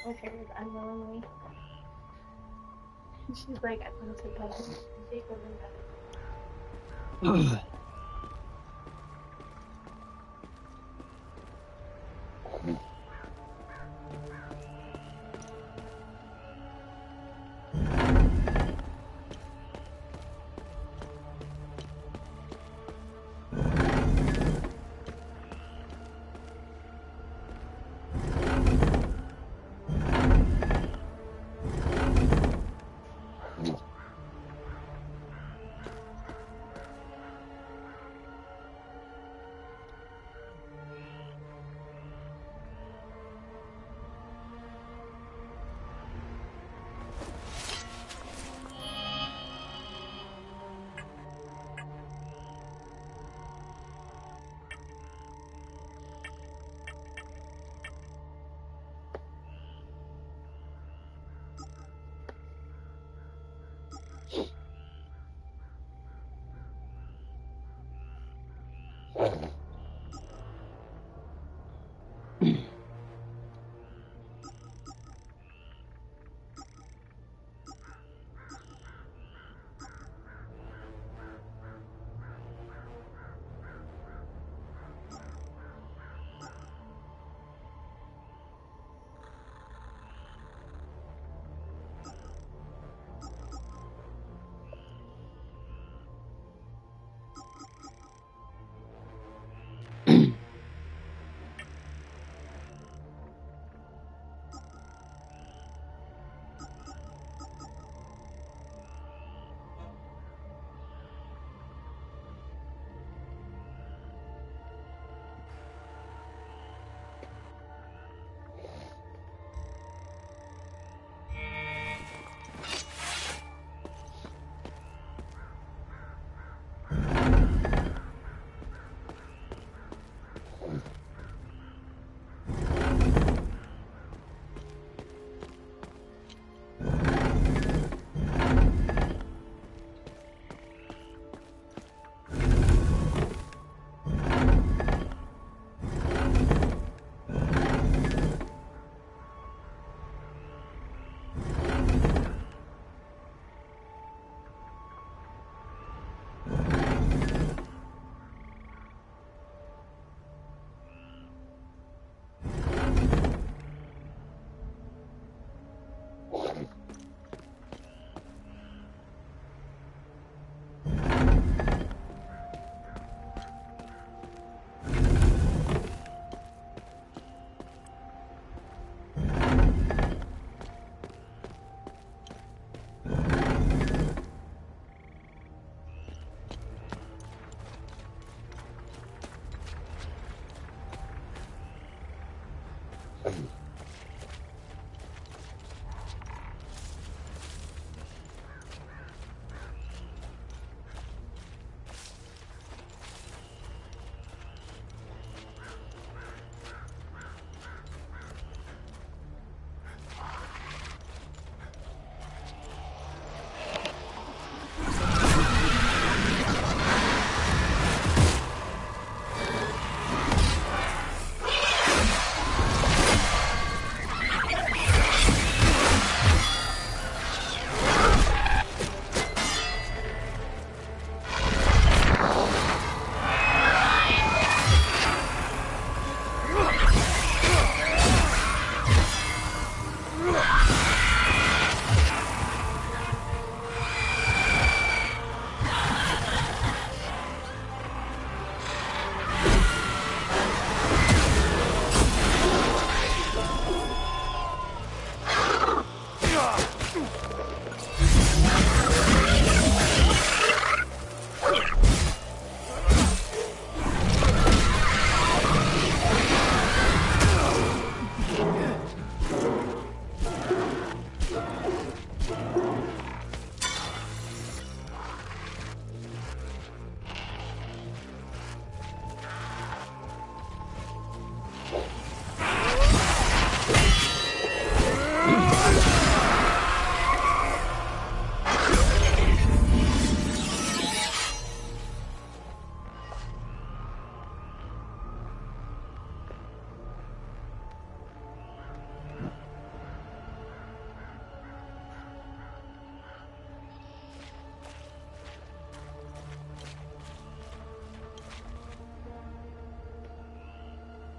Okay, it's unwillingly. She's like, I want to pet him. Jake doesn't pet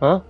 Hah?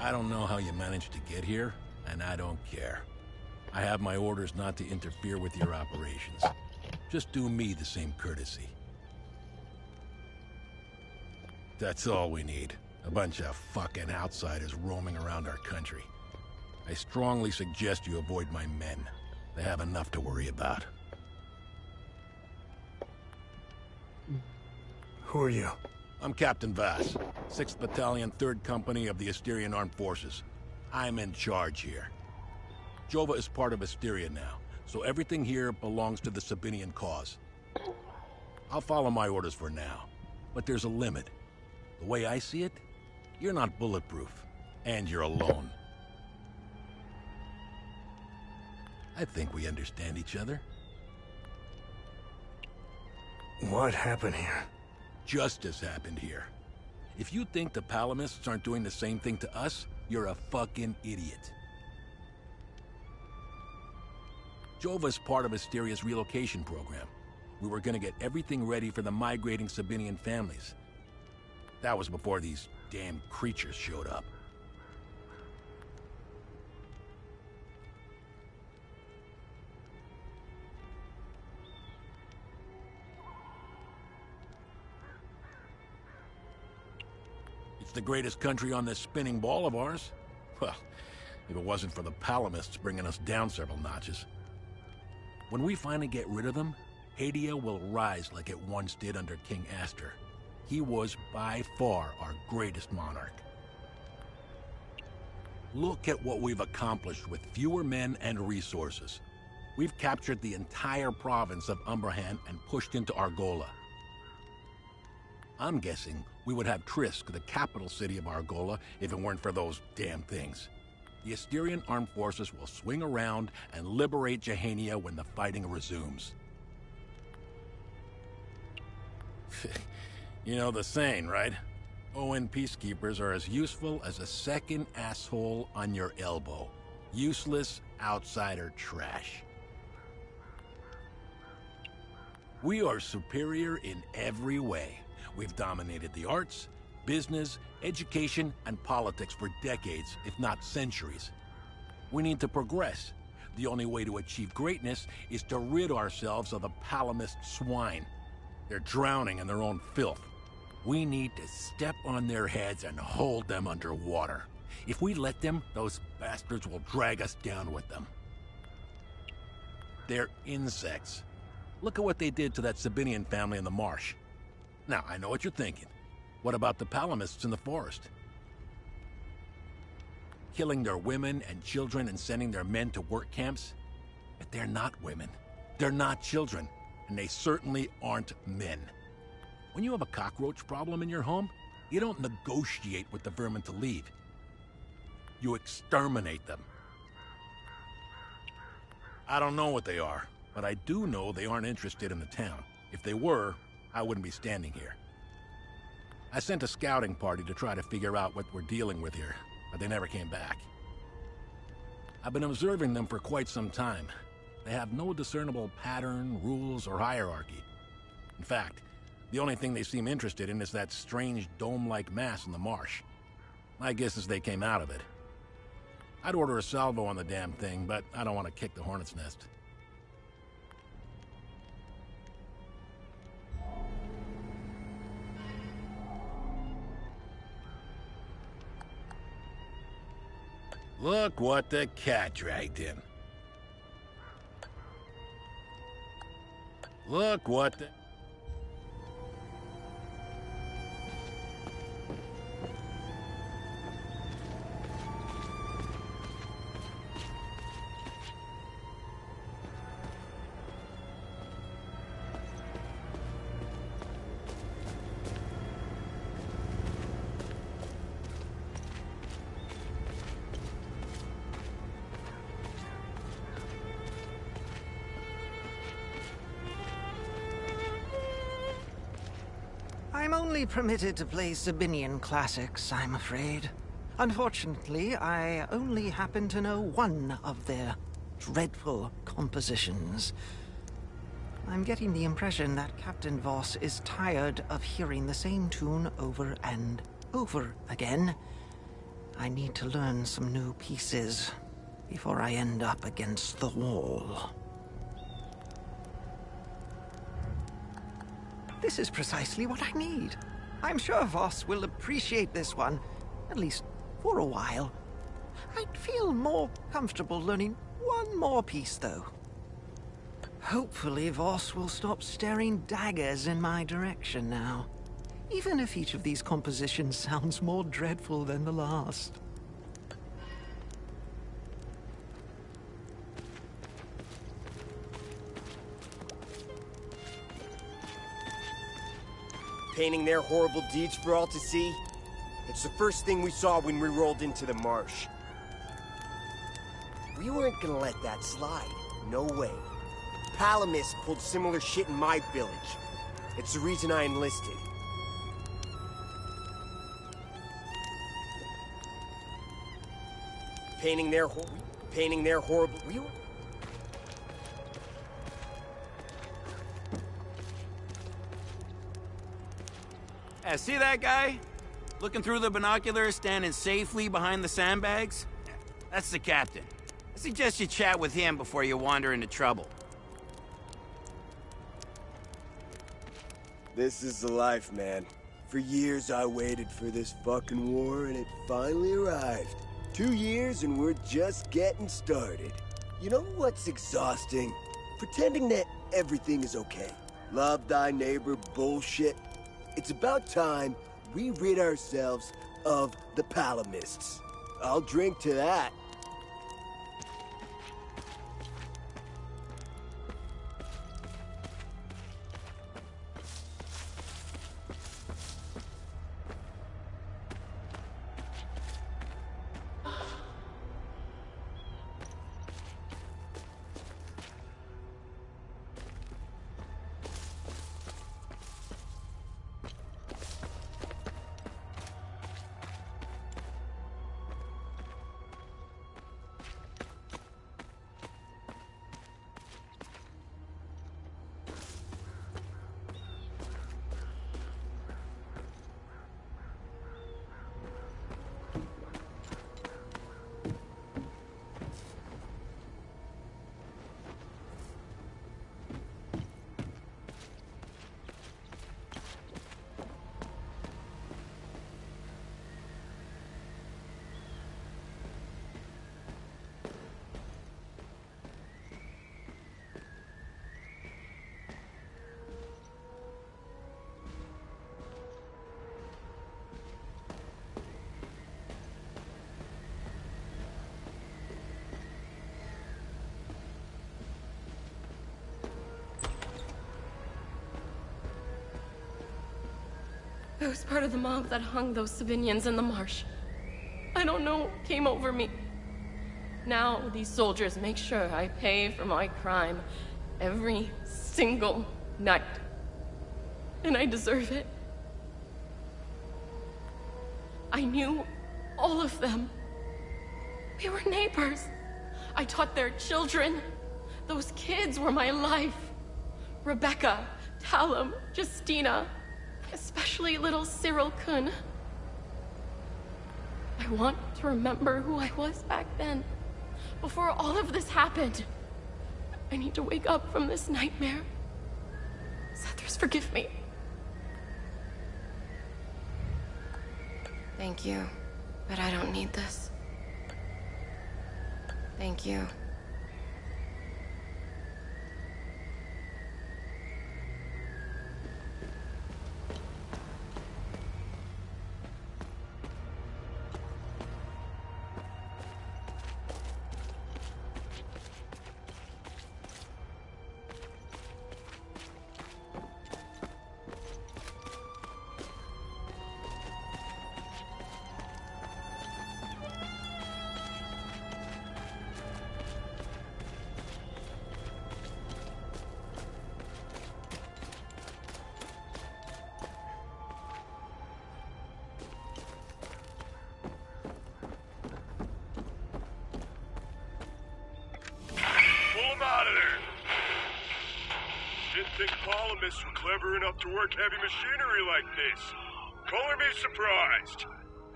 I don't know how you managed to get here, and I don't care. I have my orders not to interfere with your operations. Just do me the same courtesy. That's all we need. A bunch of fucking outsiders roaming around our country. I strongly suggest you avoid my men. They have enough to worry about. Who are you? I'm Captain Vass, 6th Battalion, 3rd Company of the Asterian Armed Forces. I'm in charge here. Jova is part of Asteria now, so everything here belongs to the Sabinian cause. I'll follow my orders for now, but there's a limit. The way I see it, you're not bulletproof, and you're alone. I think we understand each other. What happened here? Justice happened here. If you think the Palamists aren't doing the same thing to us, you're a fucking idiot. Jova's part of Asteria's relocation program. We were gonna get everything ready for the migrating Sabinian families. That was before these damn creatures showed up. It's the greatest country on this spinning ball of ours. Well, if it wasn't for the Palamists bringing us down several notches. When we finally get rid of them, Hadia will rise like it once did under King Aster. He was by far our greatest monarch. Look at what we've accomplished with fewer men and resources. We've captured the entire province of Umbrahan and pushed into Argola. I'm guessing we would have Trisk, the capital city of Argola, if it weren't for those damn things. The Asterian armed forces will swing around and liberate Jahania when the fighting resumes. You know the saying, right? ON peacekeepers are as useful as a second asshole on your elbow. Useless outsider trash. We are superior in every way. We've dominated the arts, business, education, and politics for decades, if not centuries. We need to progress. The only way to achieve greatness is to rid ourselves of the Palamist swine. They're drowning in their own filth. We need to step on their heads and hold them underwater. If we let them, those bastards will drag us down with them. They're insects. Look at what they did to that Sabinian family in the marsh. Now, I know what you're thinking. What about the Palamists in the forest? Killing their women and children and sending their men to work camps? But they're not women. They're not children. And they certainly aren't men. When you have a cockroach problem in your home, you don't negotiate with the vermin to leave. You exterminate them. I don't know what they are, but I do know they aren't interested in the town. If they were, I wouldn't be standing here. I sent a scouting party to try to figure out what we're dealing with here, but they never came back. I've been observing them for quite some time. They have no discernible pattern, rules, or hierarchy. In fact, the only thing they seem interested in is that strange dome-like mass in the marsh. My guess is they came out of it. I'd order a salvo on the damn thing, but I don't want to kick the hornet's nest. Look what the cat dragged in. Look what the... I'm only permitted to play Sabinian classics, I'm afraid. Unfortunately, I only happen to know one of their dreadful compositions. I'm getting the impression that Captain Voss is tired of hearing the same tune over and over again. I need to learn some new pieces before I end up against the wall. This is precisely what I need. I'm sure Voss will appreciate this one, at least for a while. I'd feel more comfortable learning one more piece, though. Hopefully Voss will stop staring daggers in my direction now, even if each of these compositions sounds more dreadful than the last. Painting their horrible deeds for all to see? It's the first thing we saw when we rolled into the marsh. We weren't gonna let that slide. No way. Palamis pulled similar shit in my village. It's the reason I enlisted. Painting their horrible... Yeah, see that guy? Looking through the binoculars, standing safely behind the sandbags? Yeah, that's the captain. I suggest you chat with him before you wander into trouble. This is the life, man. For years I waited for this fucking war, and it finally arrived. 2 years and we're just getting started. You know what's exhausting? Pretending that everything is okay. Love thy neighbor bullshit. It's about time we rid ourselves of the Palamists. I'll drink to that. I was part of the mob that hung those Savinians in the marsh. I don't know, came over me. Now these soldiers make sure I pay for my crime every single night. And I deserve it. I knew all of them. We were neighbors. I taught their children. Those kids were my life. Rebecca, Talum, Justina, especially little Cyril Kun. I want to remember who I was back then, before all of this happened. I need to wake up from this nightmare. Sethers, forgive me. Thank you, but I don't need this. Thank you. Columnists were clever enough to work heavy machinery like this. Color me surprised.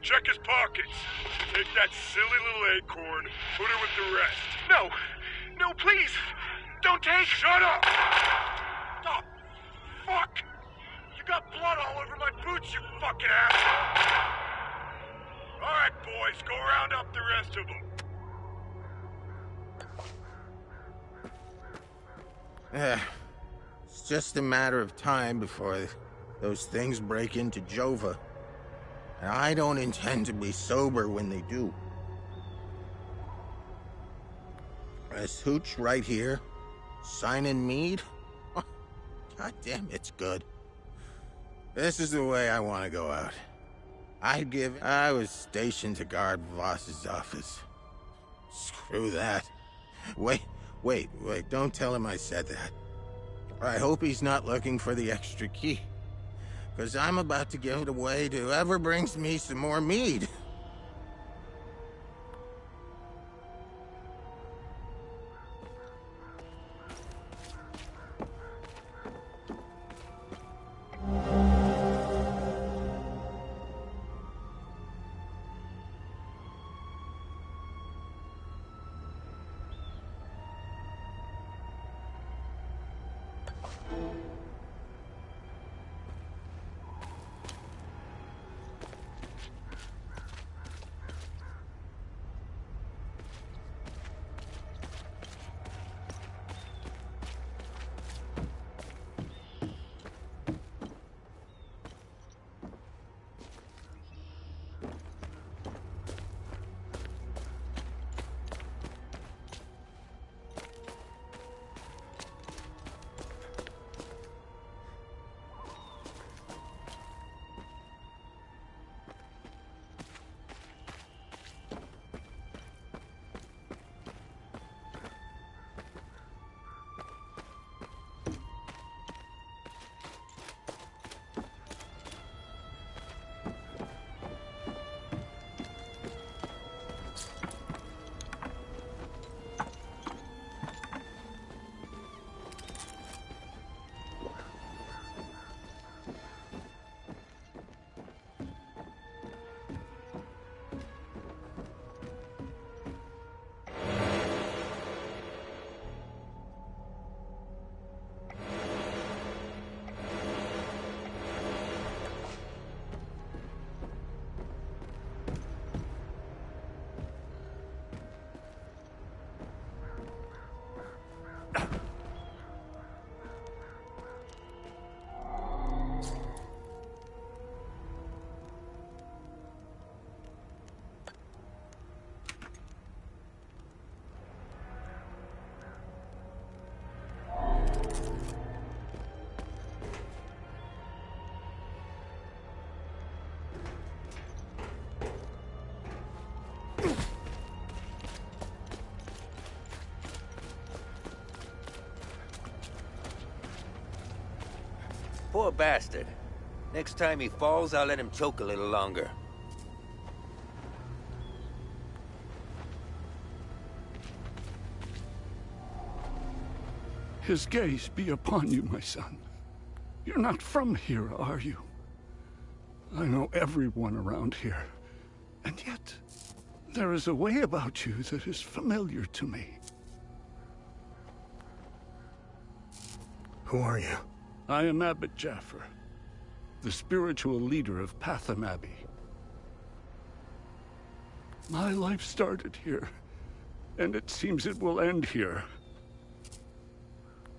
Check his pockets. Take that silly little acorn, put her with the rest. No! No, please! Don't take... Shut up! Oh, fuck! You got blood all over my boots, you fucking asshole! Alright, boys, go round up the rest of them. It's just a matter of time before those things break into Jova. And I don't intend to be sober when they do. This hooch right here, signing Mead? God damn, it's good. This is the way I want to go out. I was stationed to guard Voss's office. Screw that. Wait, don't tell him I said that. I hope he's not looking for the extra key. Because I'm about to give it away to whoever brings me some more mead. bastard. Next time he falls, I'll let him choke a little longer. His gaze be upon you, my son. You're not from here, are you? I know everyone around here, and yet there is a way about you that is familiar to me. Who are you? I am Abbot Jaffer, the spiritual leader of Patham Abbey. My life started here, and it seems it will end here.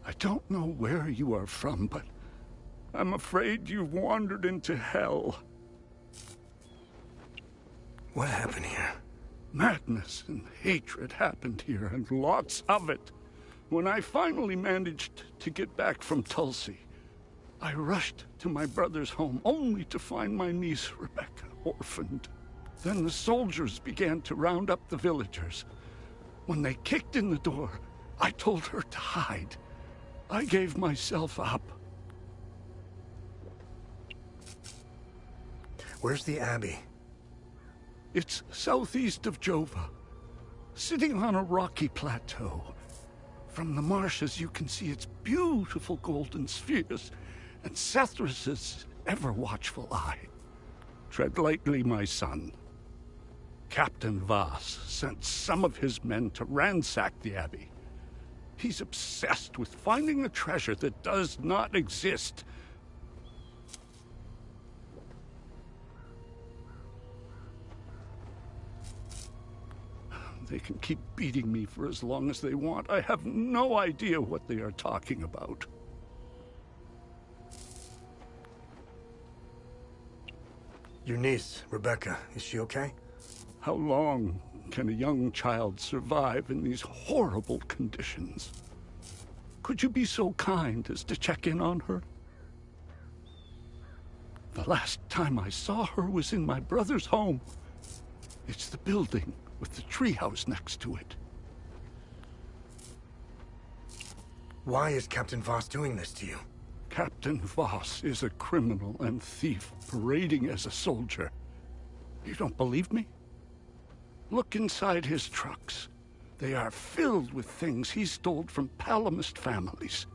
I don't know where you are from, but I'm afraid you've wandered into hell. What happened here? Madness and hatred happened here, and lots of it. When I finally managed to get back from Tulsi, I rushed to my brother's home only to find my niece Rebecca orphaned. Then the soldiers began to round up the villagers. When they kicked in the door, I told her to hide. I gave myself up. Where's the Abbey? It's southeast of Jova, sitting on a rocky plateau. From the marshes you can see its beautiful golden spheres and Sethrus's ever-watchful eye. Tread lightly, my son. Captain Voss sent some of his men to ransack the Abbey. He's obsessed with finding a treasure that does not exist. They can keep beating me for as long as they want. I have no idea what they are talking about. Your niece, Rebecca, is she okay? How long can a young child survive in these horrible conditions? Could you be so kind as to check in on her? The last time I saw her was in my brother's home. It's the building with the treehouse next to it. Why is Captain Voss doing this to you? Captain Voss is a criminal and thief parading as a soldier. You don't believe me? Look inside his trucks. They are filled with things he stole from Palamist families.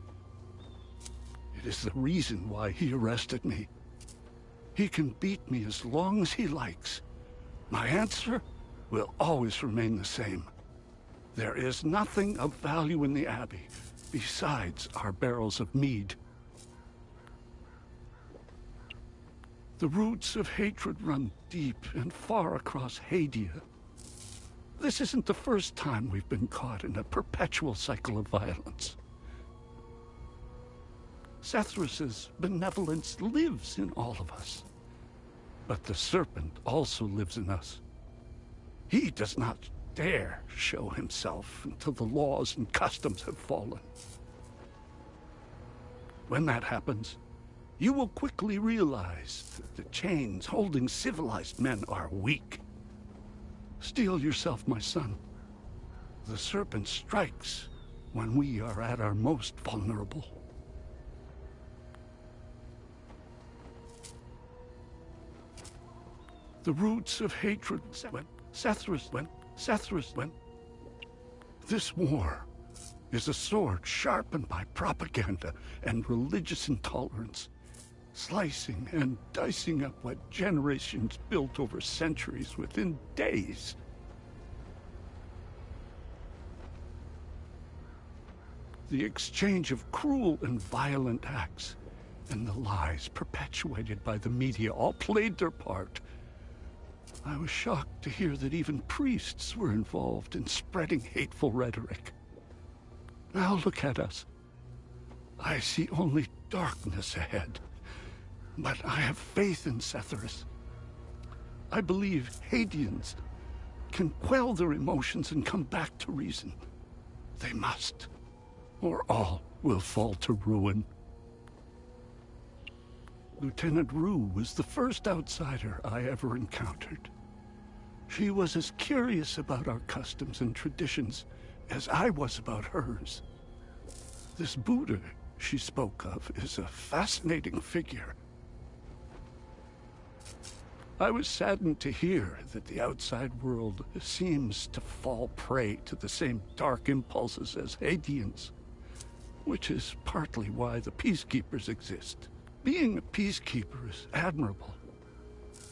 It is the reason why he arrested me. He can beat me as long as he likes. My answer will always remain the same. There is nothing of value in the Abbey besides our barrels of mead. The roots of hatred run deep and far across Hadia. This isn't the first time we've been caught in a perpetual cycle of violence. Sethrus's benevolence lives in all of us. But the serpent also lives in us. He does not dare show himself until the laws and customs have fallen. When that happens, you will quickly realize that the chains holding civilized men are weak. Steel yourself, my son. The serpent strikes when we are at our most vulnerable. The roots of hatred went. Sethrus went. This war is a sword sharpened by propaganda and religious intolerance, slicing and dicing up what generations built over centuries within days. The exchange of cruel and violent acts and the lies perpetuated by the media all played their part. I was shocked to hear that even priests were involved in spreading hateful rhetoric. Now look at us. I see only darkness ahead. But I have faith in Sethrus. I believe Hadians can quell their emotions and come back to reason. They must, or all will fall to ruin. Lieutenant Rue was the first outsider I ever encountered. She was as curious about our customs and traditions as I was about hers. This Buddha she spoke of is a fascinating figure. I was saddened to hear that the outside world seems to fall prey to the same dark impulses as Hadeans, which is partly why the Peacekeepers exist. Being a peacekeeper is admirable.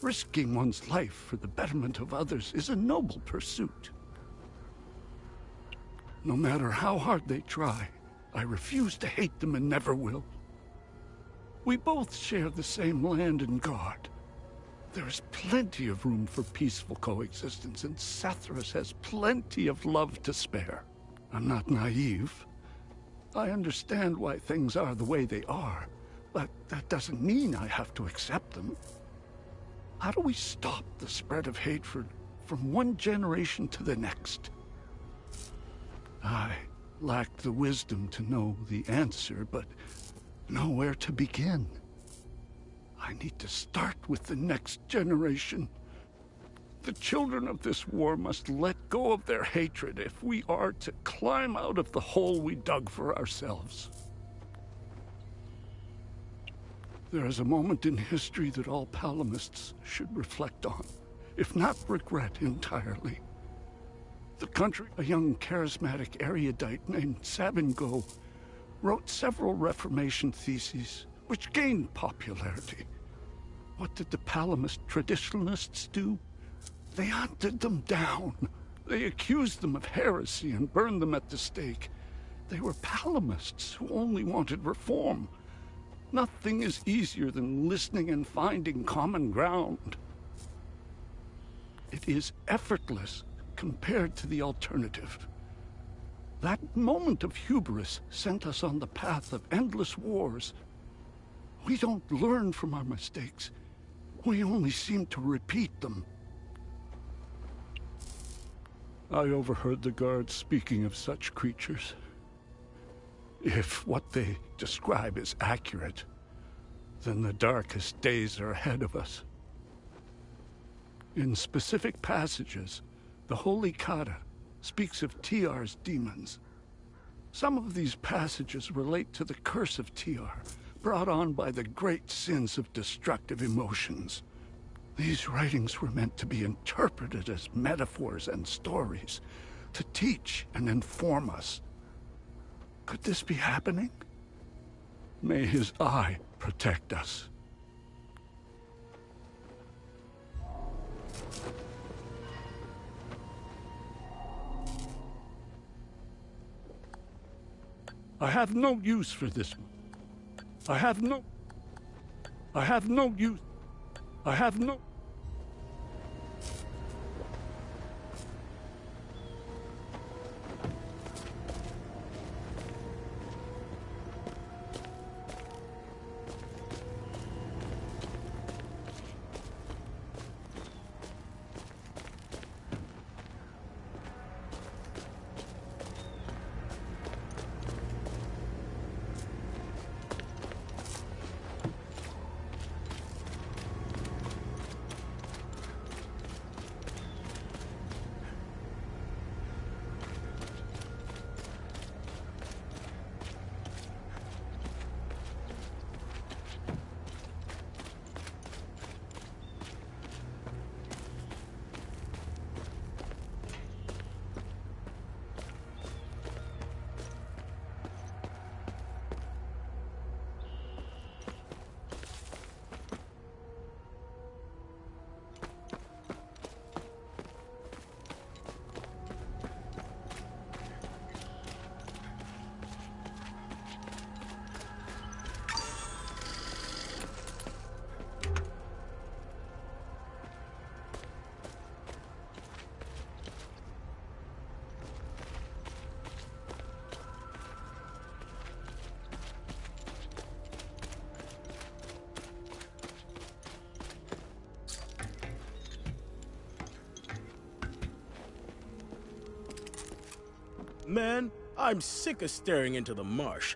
Risking one's life for the betterment of others is a noble pursuit. No matter how hard they try, I refuse to hate them and never will. We both share the same land and guard. There is plenty of room for peaceful coexistence, and Sathras has plenty of love to spare. I'm not naive. I understand why things are the way they are, but that doesn't mean I have to accept them. How do we stop the spread of hatred from one generation to the next? I lack the wisdom to know the answer, but know where to begin. I need to start with the next generation. The children of this war must let go of their hatred if we are to climb out of the hole we dug for ourselves. There is a moment in history that all Palamists should reflect on, if not regret entirely. The country, a young charismatic erudite named Sabin Go, wrote several Reformation theses, which gained popularity. What did the Palamist traditionalists do? They hunted them down. They accused them of heresy and burned them at the stake. They were Palamists who only wanted reform. Nothing is easier than listening and finding common ground. It is effortless compared to the alternative. That moment of hubris sent us on the path of endless wars. We don't learn from our mistakes. We only seem to repeat them. I overheard the guards speaking of such creatures. If what they describe is accurate, then the darkest days are ahead of us. In specific passages, the Holy Kata speaks of TR's demons. Some of these passages relate to the curse of TR, brought on by the great sins of destructive emotions. These writings were meant to be interpreted as metaphors and stories, to teach and inform us. Could this be happening? May his eye protect us. I have no use for this. I have no use. I have no... Man, I'm sick of staring into the marsh.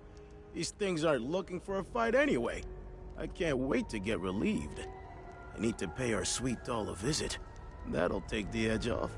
These things aren't looking for a fight anyway. I can't wait to get relieved. I need to pay our sweet doll a visit. That'll take the edge off.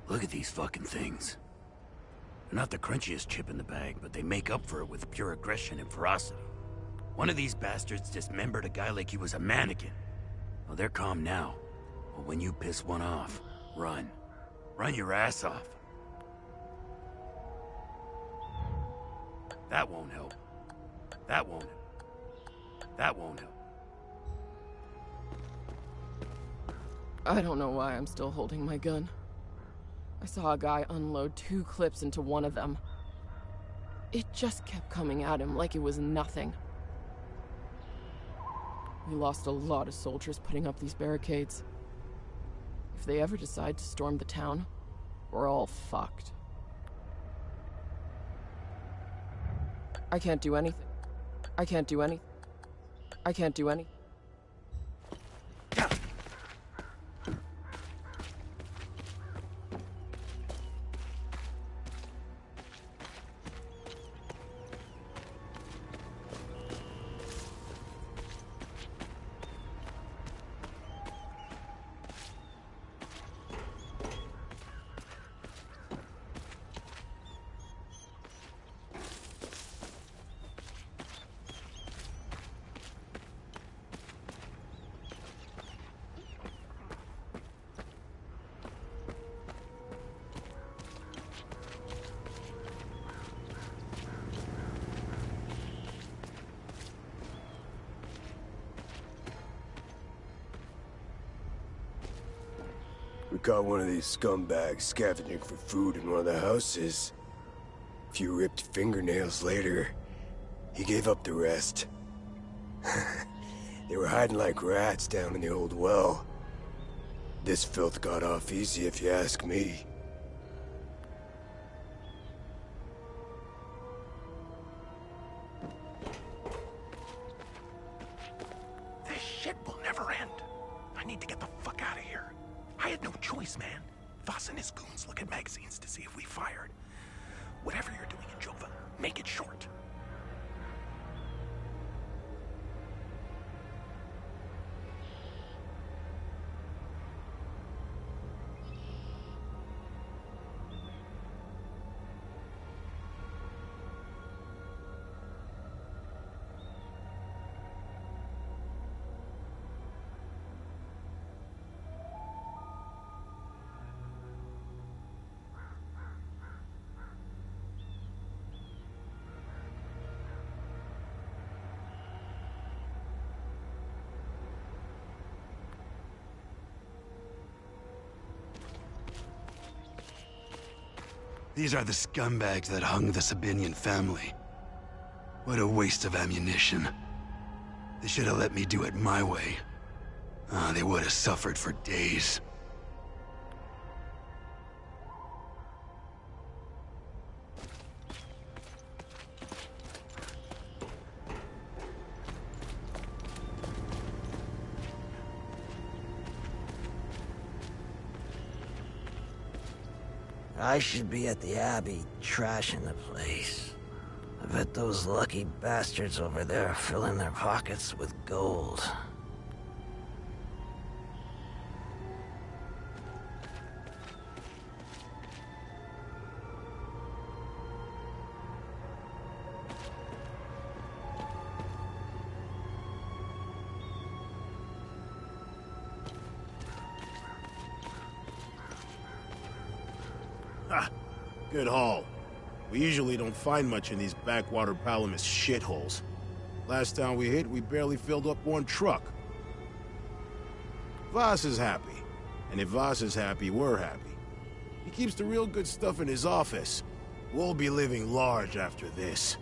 Look at these fucking things. They're not the crunchiest chip in the bag, but they make up for it with pure aggression and ferocity. One of these bastards dismembered a guy like he was a mannequin. Well, they're calm now. But when you piss one off, run. Run your ass off. That won't help. That won't help. That won't help. I don't know why I'm still holding my gun. I saw a guy unload 2 clips into one of them. It just kept coming at him like it was nothing. We lost a lot of soldiers putting up these barricades. If they ever decide to storm the town, we're all fucked. I can't do anything. I can't do anything. I can't do anything. We caught one of these scumbags scavenging for food in one of the houses. A few ripped fingernails later, he gave up the rest. They were hiding like rats down in the old well. This filth got off easy if you ask me. This shit will never end. I need to get the fuck out of here. I had no choice, man. Voss and his goons look at magazines to see if we fired. Whatever you're doing in Jova, make it short. These are the scumbags that hung the Sabinian family. What a waste of ammunition. They should have let me do it my way. They would have suffered for days. I should be at the Abbey, trashing the place. I bet those lucky bastards over there are filling their pockets with gold. Ha! Good haul. We usually don't find much in these backwater Palamas shitholes. Last town we hit, we barely filled up one truck. Voss is happy. And if Voss is happy, we're happy. He keeps the real good stuff in his office. We'll be living large after this.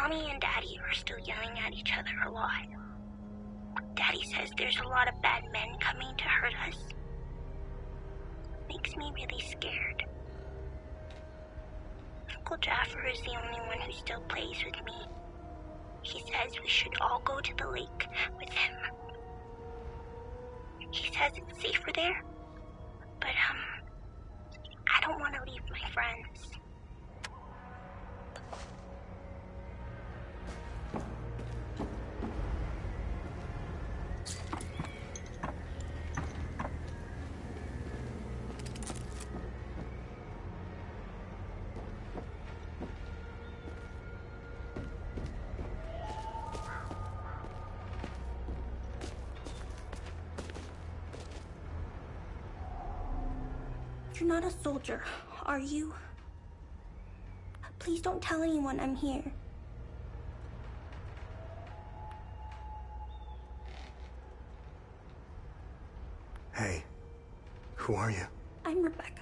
Mommy and Daddy are still yelling at each other a lot. Daddy says there's a lot of bad men coming to hurt us. Makes me really scared. Uncle Jaffer is the only one who still plays with me. He says we should all go to the lake with him. He says it's safer there, but I don't want to leave my friends. You're not a soldier, are you? Please don't tell anyone I'm here. Hey, who are you? I'm Rebecca.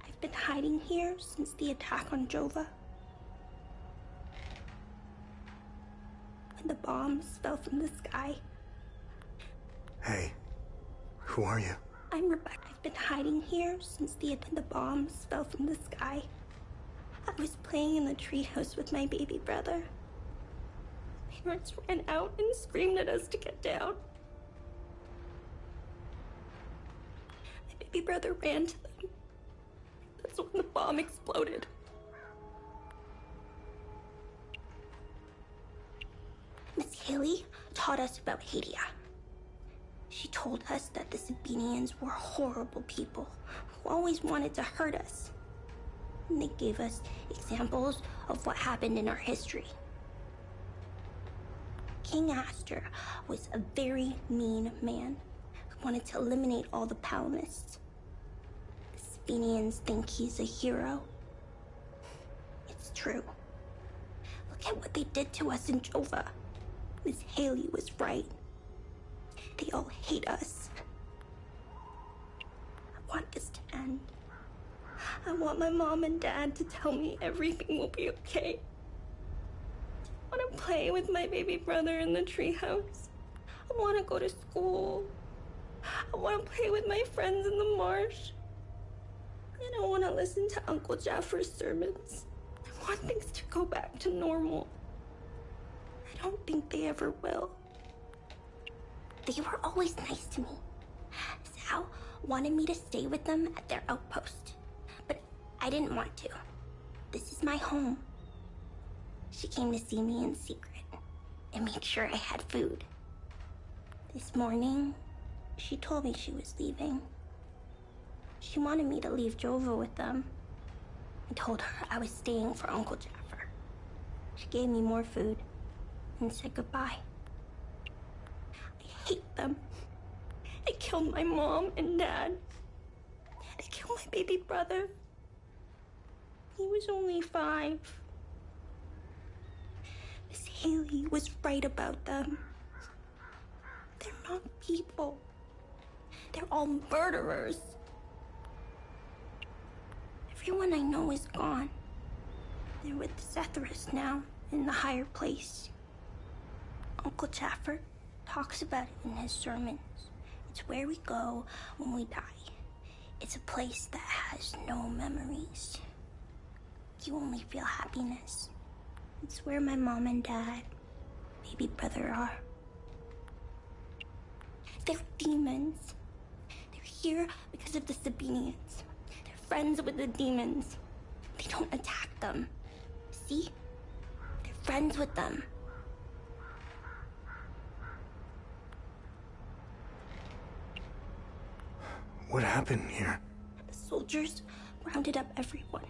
I've been hiding here since the attack on Jova. When the bombs fell from the sky. Hey, who are you? I'm Rebecca. I've been hiding here since the bombs fell from the sky. I was playing in the treehouse with my baby brother. Parents ran out and screamed at us to get down. My baby brother ran to them. That's when the bomb exploded. Miss Haley taught us about Hadia. She told us that the Sabinians were horrible people who always wanted to hurt us. And they gave us examples of what happened in our history. King Aster was a very mean man who wanted to eliminate all the Palamists. The Sabinians think he's a hero. It's true. Look at what they did to us in Jova. Miss Haley was right. They all hate us. I want this to end. I want my mom and dad to tell me everything will be okay. I want to play with my baby brother in the treehouse. I want to go to school. I want to play with my friends in the marsh. And I want to listen to Uncle Jaffer's sermons. I want things to go back to normal. I don't think they ever will. They were always nice to me. Sal wanted me to stay with them at their outpost, but I didn't want to. This is my home. She came to see me in secret and made sure I had food. This morning, she told me she was leaving. She wanted me to leave Jova with them. I told her I was staying for Uncle Jaffer. She gave me more food and said goodbye. I hate them. They killed my mom and dad. They killed my baby brother. He was only 5. Miss Haley was right about them. They're not people. They're all murderers. Everyone I know is gone. They're with Zethras now, in the higher place. Uncle Jaffer talks about it in his sermons. It's where we go when we die. It's a place that has no memories. You only feel happiness. It's where my mom and dad, baby brother are. They're demons. They're here because of the Sabinians. They're friends with the demons. They don't attack them. See? They're friends with them. What happened here? The soldiers rounded up everyone.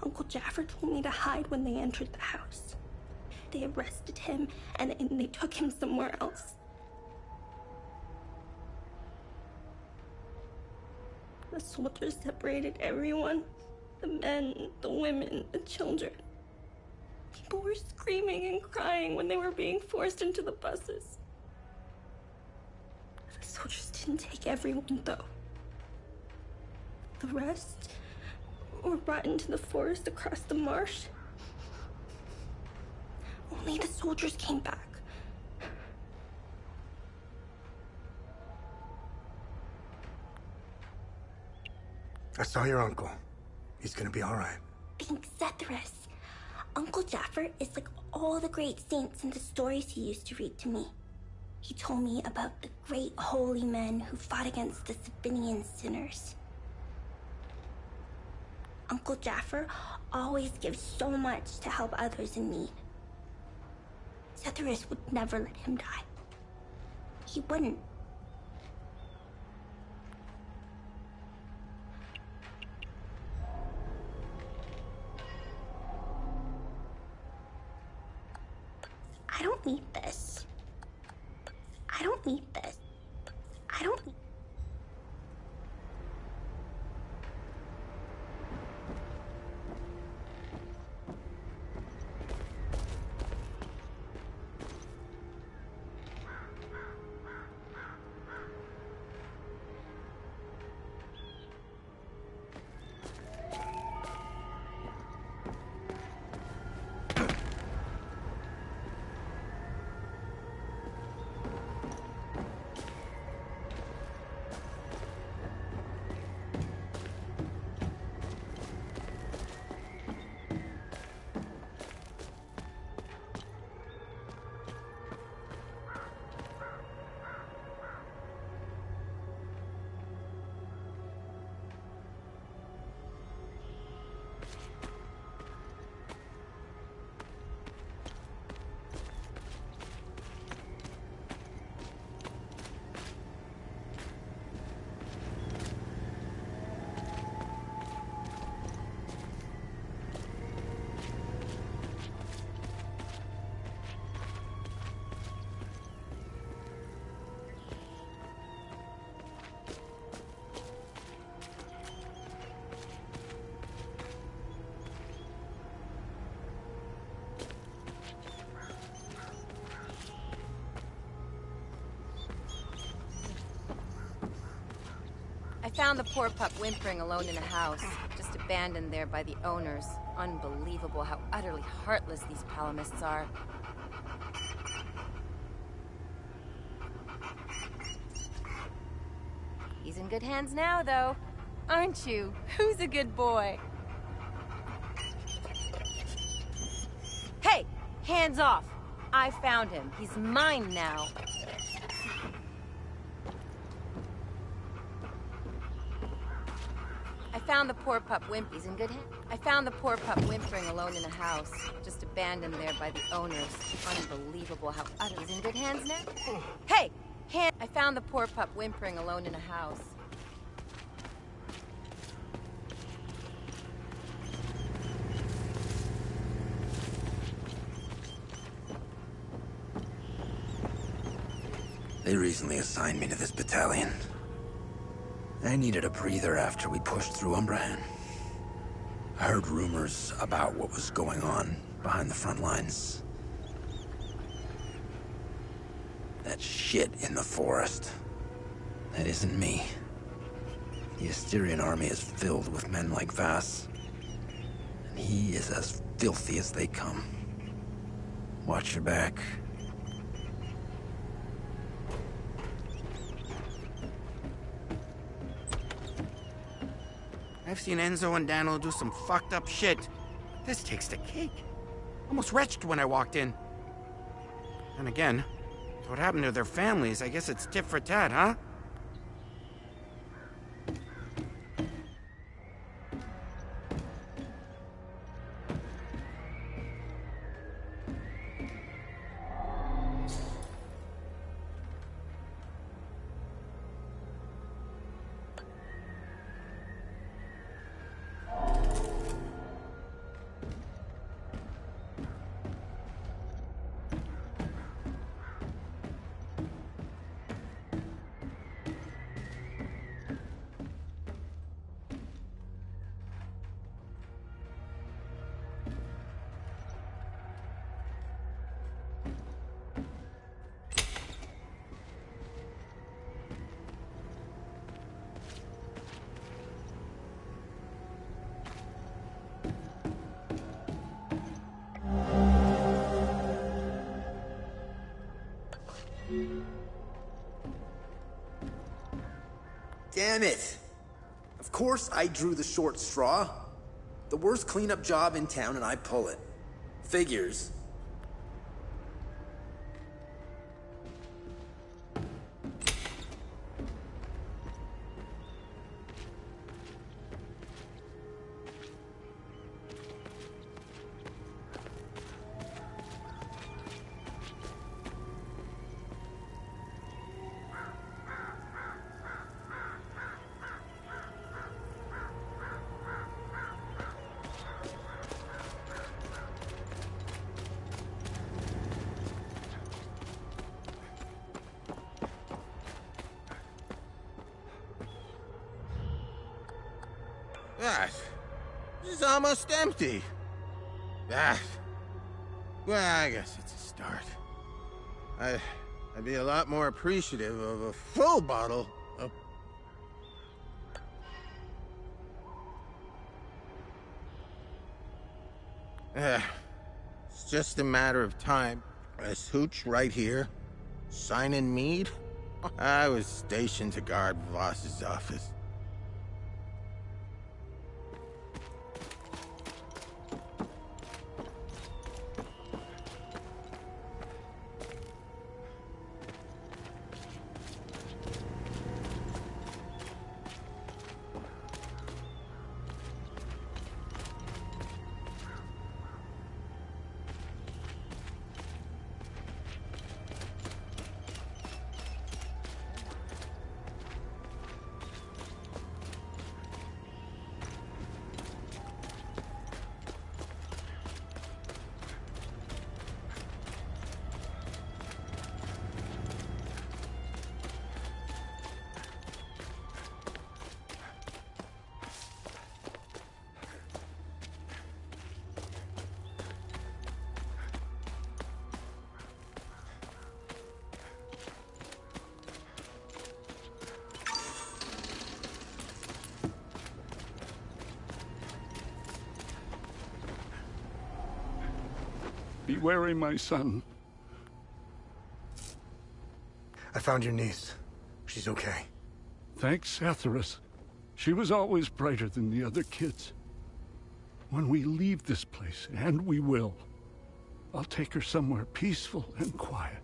Uncle Jaffer told me to hide when they entered the house. They arrested him and they took him somewhere else. The soldiers separated everyone. The men, the women, the children. People were screaming and crying when they were being forced into the buses. The soldiers didn't take everyone, though. The rest were brought into the forest across the marsh. Only the soldiers came back. I saw your uncle. He's gonna be all right. Thanks, Zethyrus. Uncle Jaffer is like all the great saints in the stories he used to read to me. He told me about the great holy men who fought against the Sabinian sinners. Uncle Jaffer always gives so much to help others in need. Zethyrus would never let him die. He wouldn't. I don't need this. I don't need this. I don't need... I found the poor pup whimpering alone in a house, just abandoned there by the owners. Unbelievable how utterly heartless these Palamists are. He's in good hands now, though. Aren't you? Who's a good boy? Hey! Hands off! I found him. He's mine now. I found the poor pup He's in good hands. I found the poor pup whimpering alone in a house, just abandoned there by the owners. Unbelievable how utterly he's in good hands now. Hey! I found the poor pup whimpering alone in a house. They recently assigned me to this battalion. I needed a breather after we pushed through Umbrahan. I heard rumors about what was going on behind the front lines. That shit in the forest. That isn't me. The Asterian army is filled with men like Vaas. And he is as filthy as they come. Watch your back. I've seen Enzo and Daniel do some fucked up shit. This takes the cake. Almost retched when I walked in. And again, what happened to their families? I guess it's tit for tat, huh? Damn it! Of course I drew the short straw. The worst cleanup job in town and I pull it. Figures. That is almost empty. That. Well, I guess it's a start. I'd be a lot more appreciative of a full bottle of... It's just a matter of time. Is Hooch right here? Signing Mead? I was stationed to guard Voss's office. Be wary, my son. I found your niece. She's okay. Thanks, Etheris. She was always brighter than the other kids. When we leave this place, and we will, I'll take her somewhere peaceful and quiet.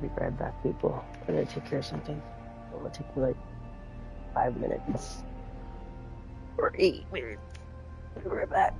be right back, people. I'm gonna take care of something. It will take me like 5 minutes. Or 8 minutes. I'll be right back.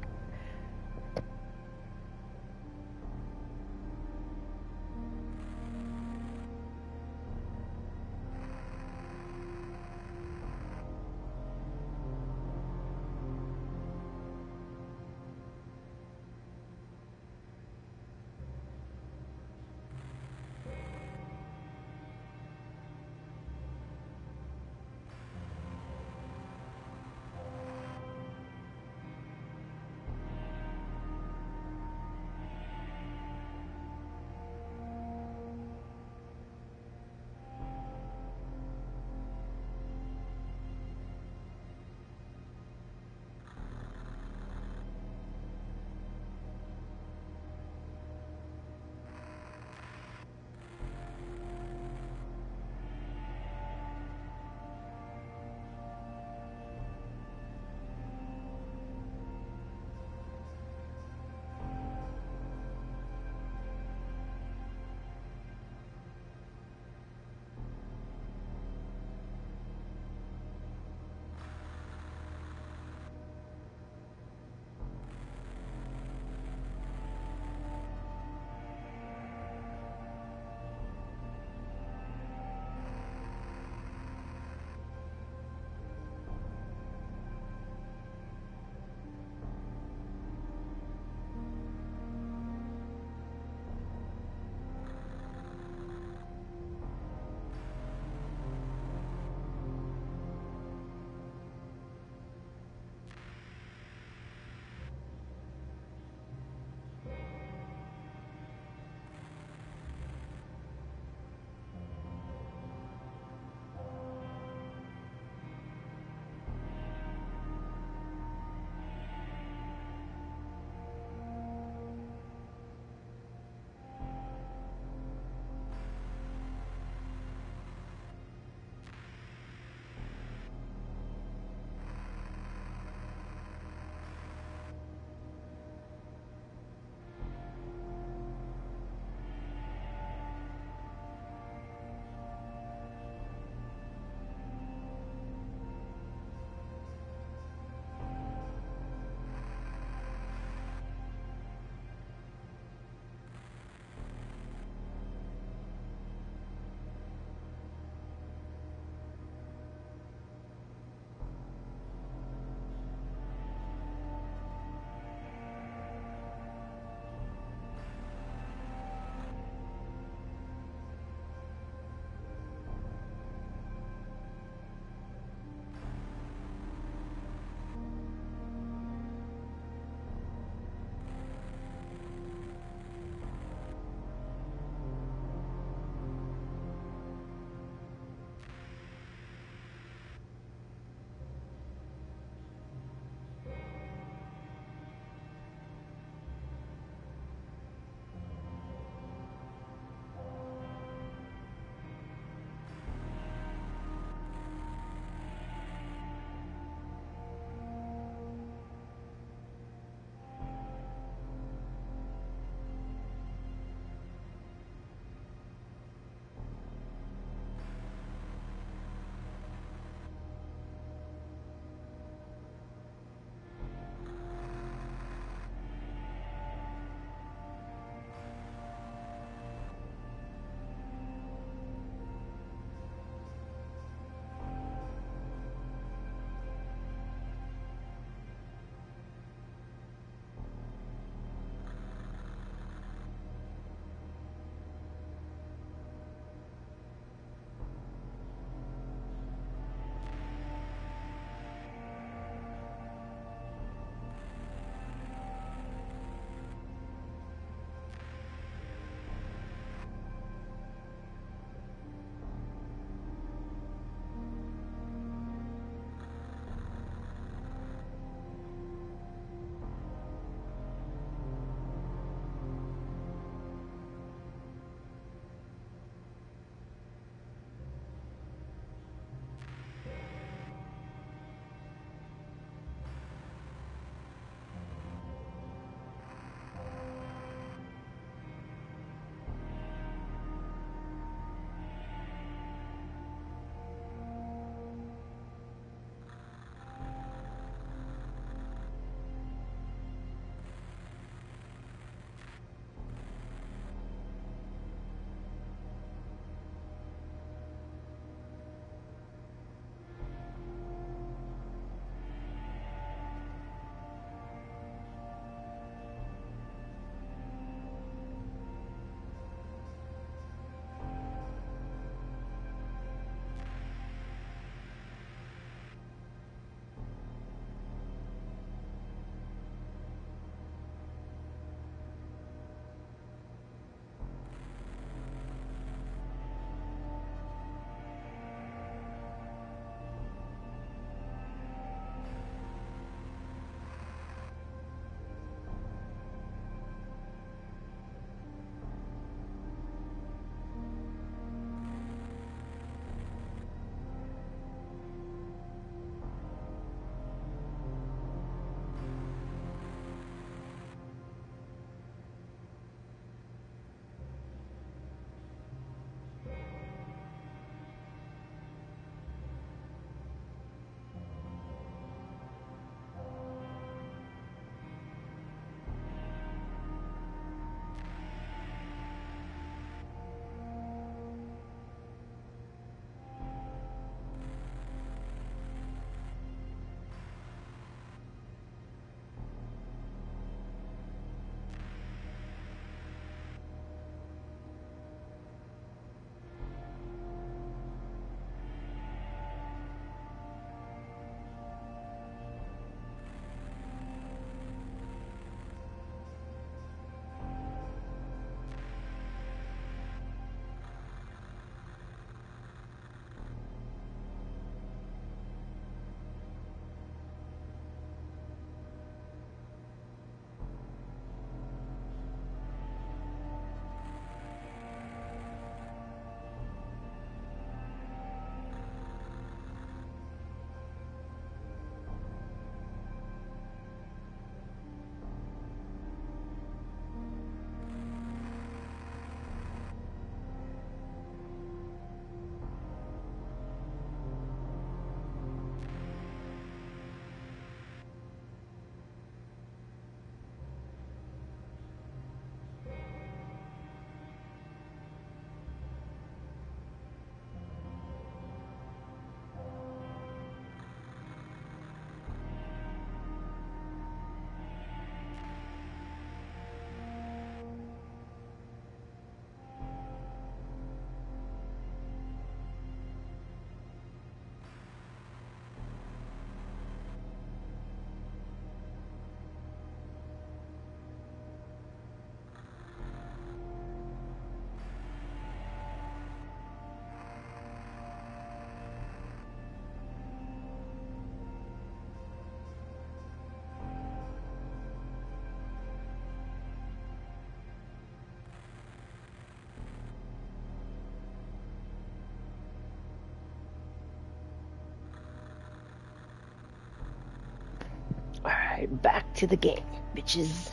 Alright, back to the game, bitches.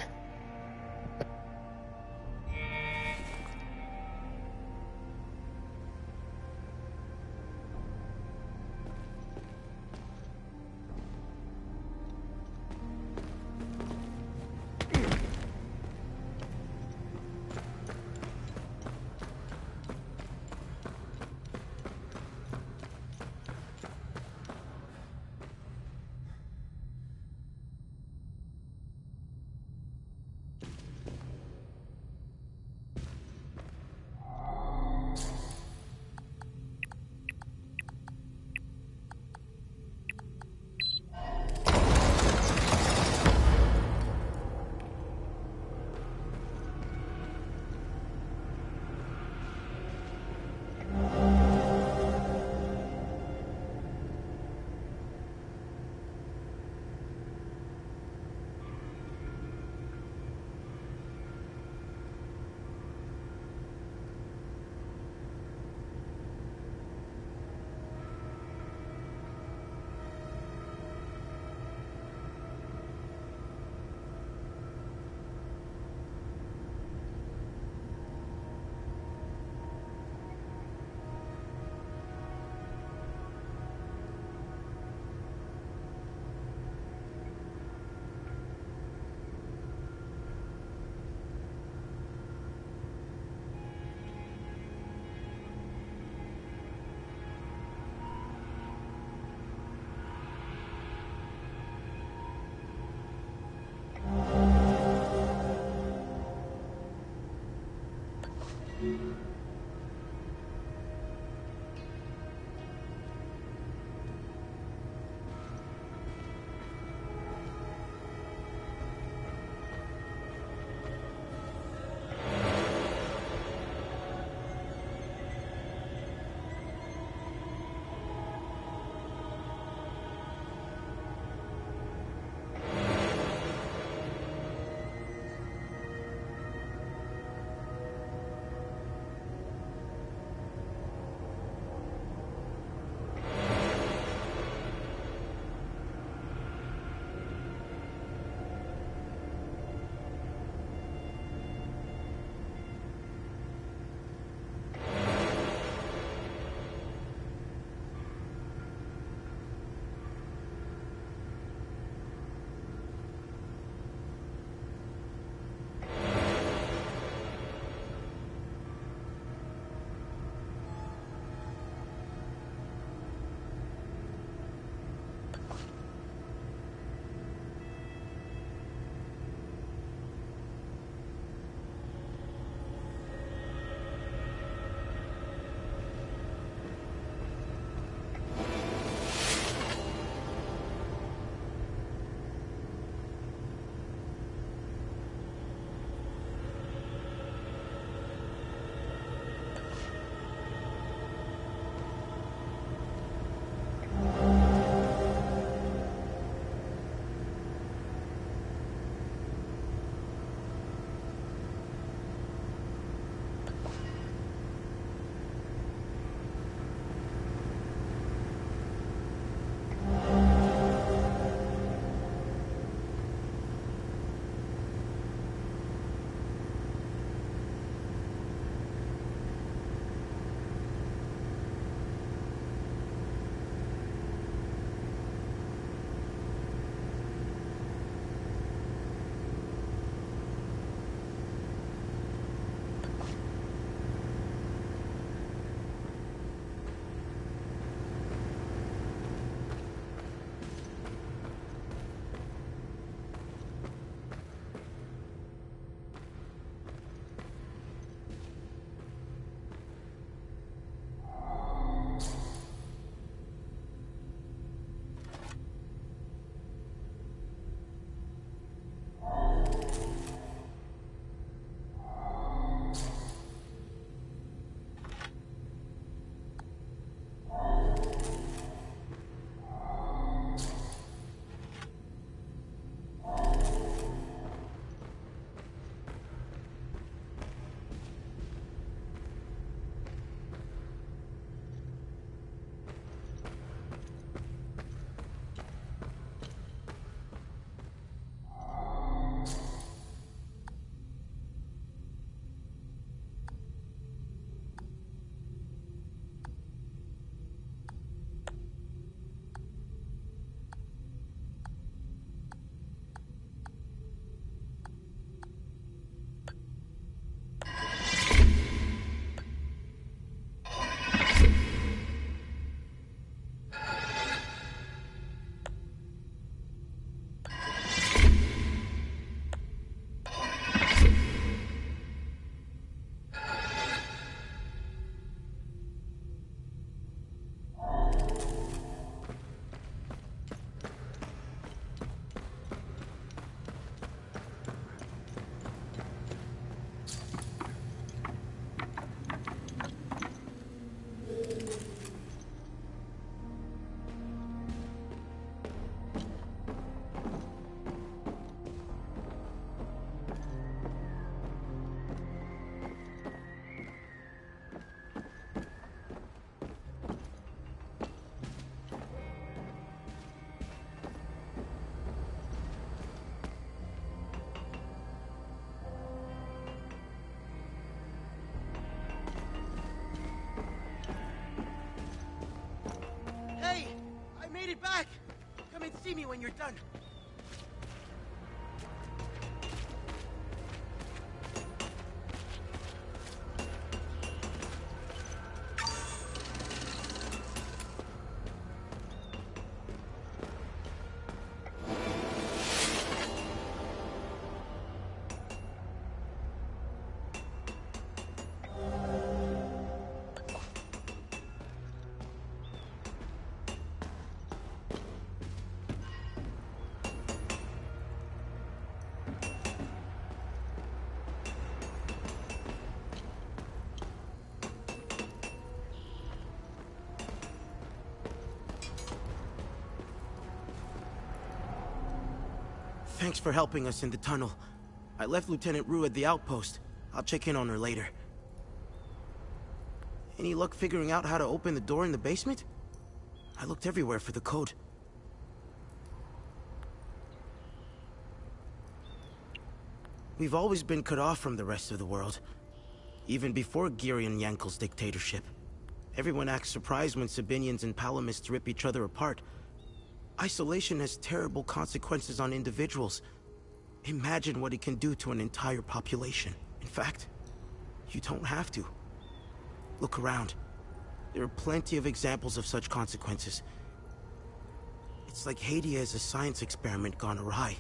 come and see me when you're done. Thanks for helping us in the tunnel. I left Lieutenant Rue at the outpost. I'll check in on her later. Any luck figuring out how to open the door in the basement? I looked everywhere for the code. We've always been cut off from the rest of the world. Even before Girion Yankel's dictatorship. Everyone acts surprised when Sabinians and Palamists rip each other apart. Isolation has terrible consequences on individuals. Imagine what it can do to an entire population. In fact, you don't have to. Look around. There are plenty of examples of such consequences. It's like Hadia is a science experiment gone awry,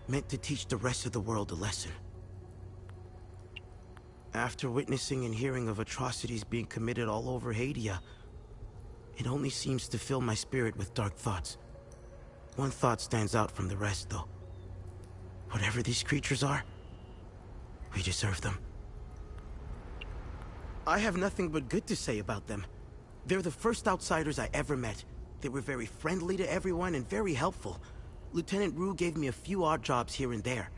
meant to teach the rest of the world a lesson. After witnessing and hearing of atrocities being committed all over Hadia, it only seems to fill my spirit with dark thoughts. One thought stands out from the rest, though. Whatever these creatures are, we deserve them. I have nothing but good to say about them. They're the first outsiders I ever met. They were very friendly to everyone and very helpful. Lieutenant Rue gave me a few odd jobs here and there.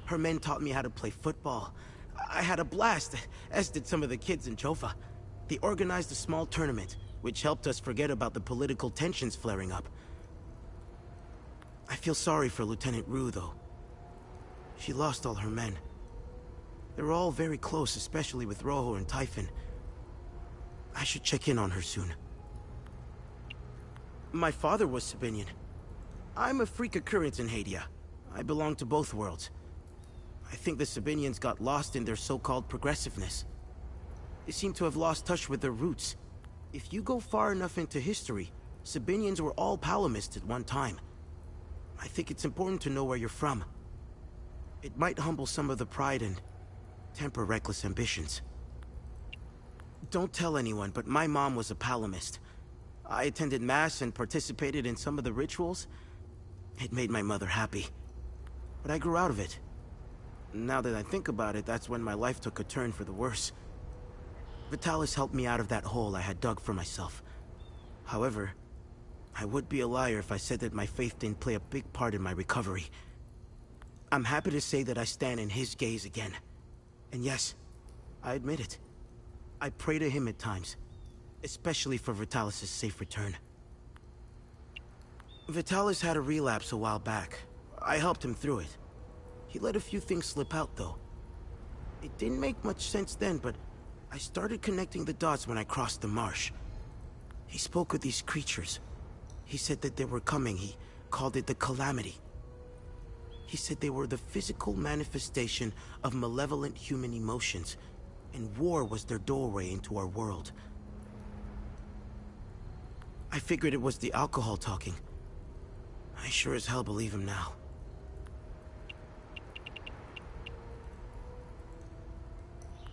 Her men taught me how to play football. I had a blast, as did some of the kids in Jova. They organized a small tournament, which helped us forget about the political tensions flaring up. I feel sorry for Lieutenant Rue, though. She lost all her men. They were all very close, especially with Rojo and Typhon. I should check in on her soon. My father was Sabinian. I'm a freak occurrence in Hadia. I belong to both worlds. I think the Sabinians got lost in their so-called progressiveness. They seem to have lost touch with their roots. If you go far enough into history, Sabinians were all Palamists at one time. I think it's important to know where you're from. It might humble some of the pride and temper reckless ambitions. Don't tell anyone, but my mom was a Palamist. I attended Mass and participated in some of the rituals. It made my mother happy. But I grew out of it. Now that I think about it, that's when my life took a turn for the worse. Vitalis helped me out of that hole I had dug for myself. However, I would be a liar if I said that my faith didn't play a big part in my recovery. I'm happy to say that I stand in his gaze again. And yes, I admit it. I pray to him at times, especially for Vitalis' safe return. Vitalis had a relapse a while back. I helped him through it. He let a few things slip out, though. It didn't make much sense then, but I started connecting the dots when I crossed the marsh. He spoke of these creatures. He said that they were coming. He called it the Calamity. He said they were the physical manifestation of malevolent human emotions, and war was their doorway into our world. I figured it was the alcohol talking. I sure as hell believe him now.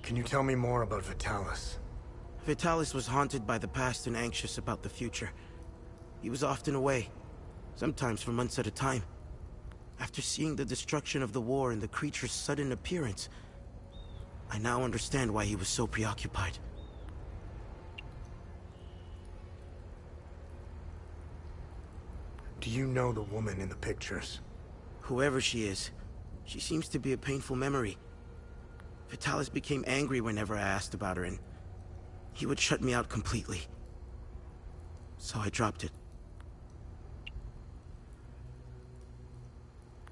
Can you tell me more about Vitalis? Vitalis was haunted by the past and anxious about the future. He was often away, sometimes for months at a time. After seeing the destruction of the war and the creature's sudden appearance, I now understand why he was so preoccupied. Do you know the woman in the pictures? Whoever she is, she seems to be a painful memory. Vitalis became angry whenever I asked about her, and he would shut me out completely. So I dropped it.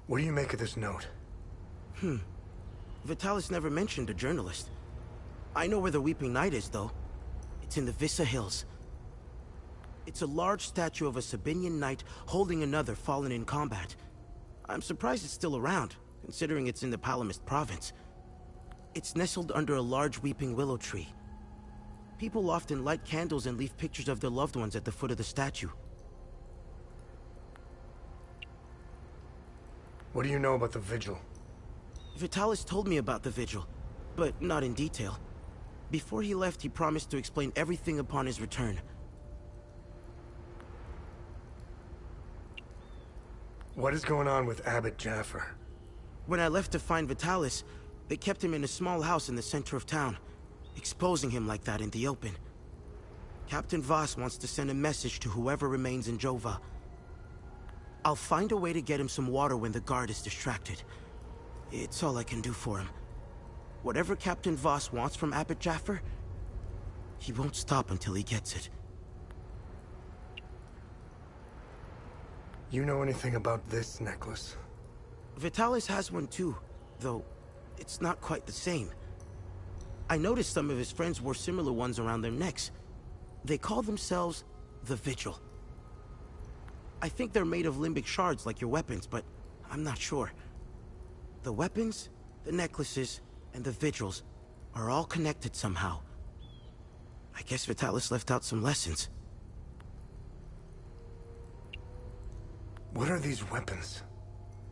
What do you make of this note? Vitalis never mentioned a journalist. I know where the Weeping Night is, though. It's in the Vissa Hills. It's a large statue of a Sabinian knight holding another fallen in combat. I'm surprised it's still around, considering it's in the Palamist province. It's nestled under a large weeping willow tree. People often light candles and leave pictures of their loved ones at the foot of the statue. What do you know about the Vigil? Vitalis told me about the Vigil, but not in detail. Before he left, he promised to explain everything upon his return. What is going on with Abbot Jaffer? When I left to find Vitalis, they kept him in a small house in the center of town, exposing him like that in the open. Captain Voss wants to send a message to whoever remains in Jova. I'll find a way to get him some water when the guard is distracted. It's all I can do for him. Whatever Captain Voss wants from Abbot Jaffer, he won't stop until he gets it. You know anything about this necklace? Vitalis has one too, though it's not quite the same. I noticed some of his friends wore similar ones around their necks. They call themselves the Vigil. I think they're made of limbic shards like your weapons, but I'm not sure. The weapons, the necklaces, and the Vigils are all connected somehow. I guess Vitalis left out some lessons. What are these weapons?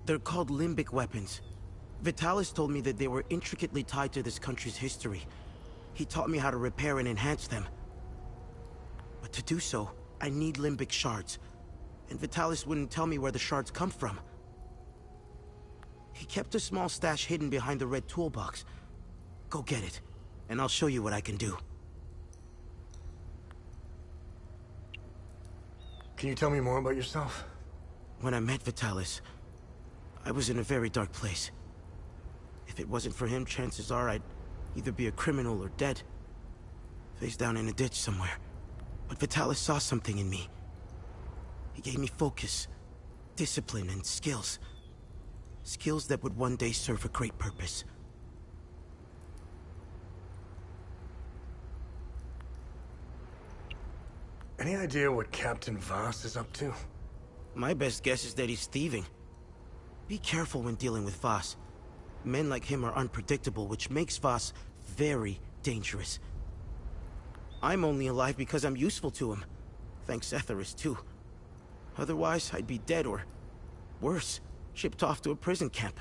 They're called limbic weapons. Vitalis told me that they were intricately tied to this country's history. He taught me how to repair and enhance them. But to do so, I need limbic shards. And Vitalis wouldn't tell me where the shards come from. He kept a small stash hidden behind the red toolbox. Go get it, and I'll show you what I can do. Can you tell me more about yourself? When I met Vitalis, I was in a very dark place. If it wasn't for him, chances are I'd either be a criminal or dead. Face down in a ditch somewhere. But Vitalis saw something in me. He gave me focus, discipline, and skills. Skills that would one day serve a great purpose. Any idea what Captain Voss is up to? My best guess is that he's thieving. Be careful when dealing with Voss. Men like him are unpredictable, which makes Voss very dangerous. I'm only alive because I'm useful to him. Thanks Etheris, too. Otherwise, I'd be dead or, worse, shipped off to a prison camp.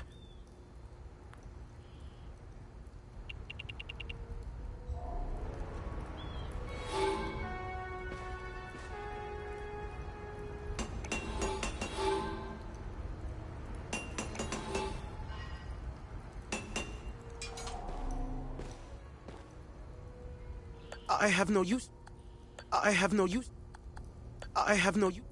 I have no use. I have no use. I have no use.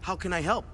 How can I help?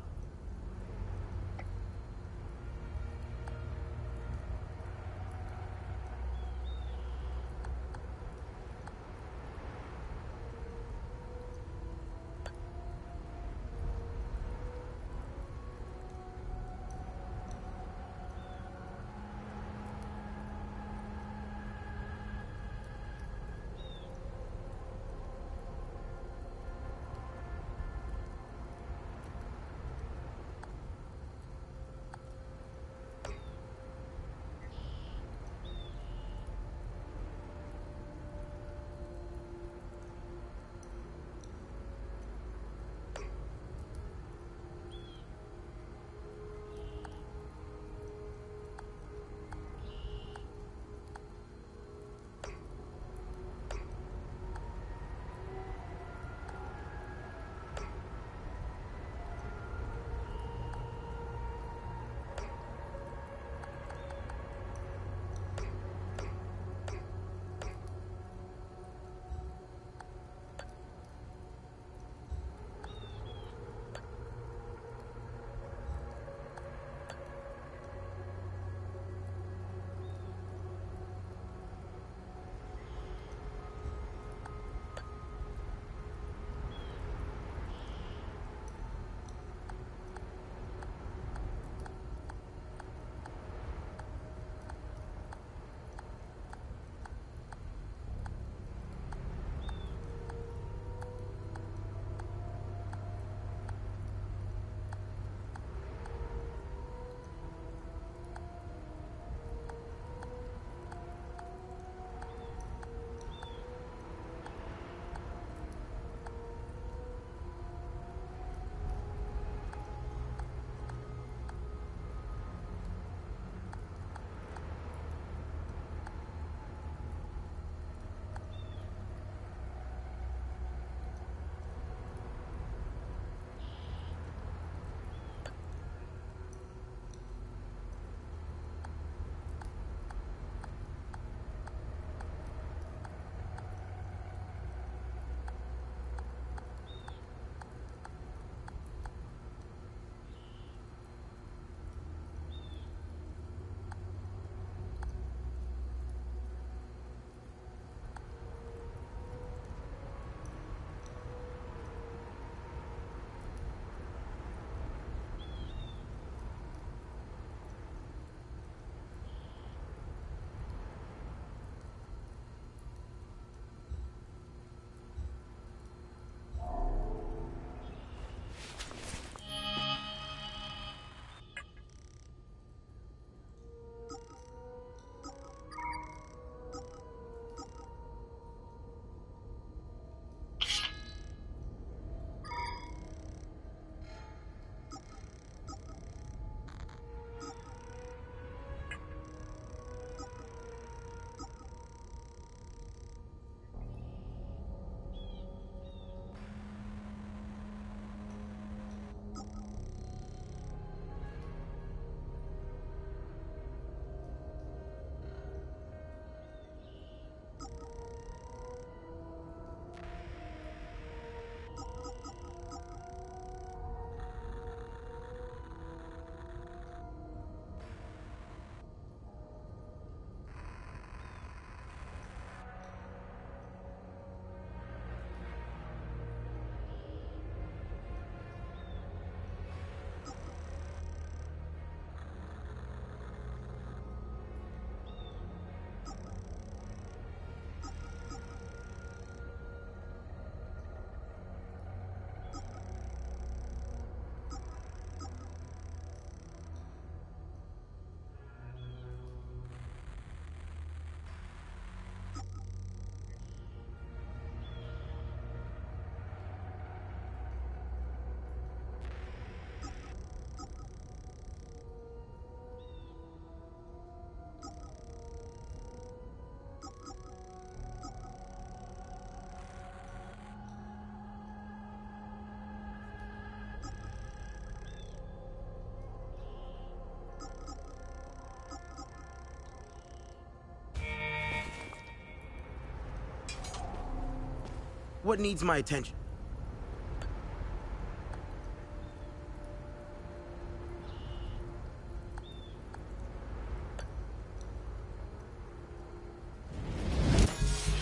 What needs my attention?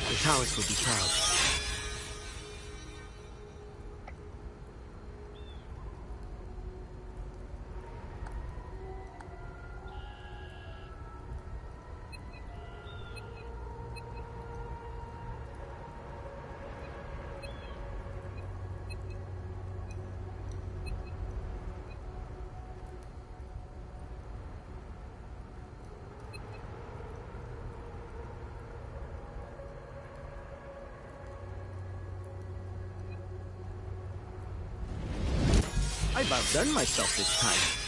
The Taoists would be proud. I've outdone myself this time.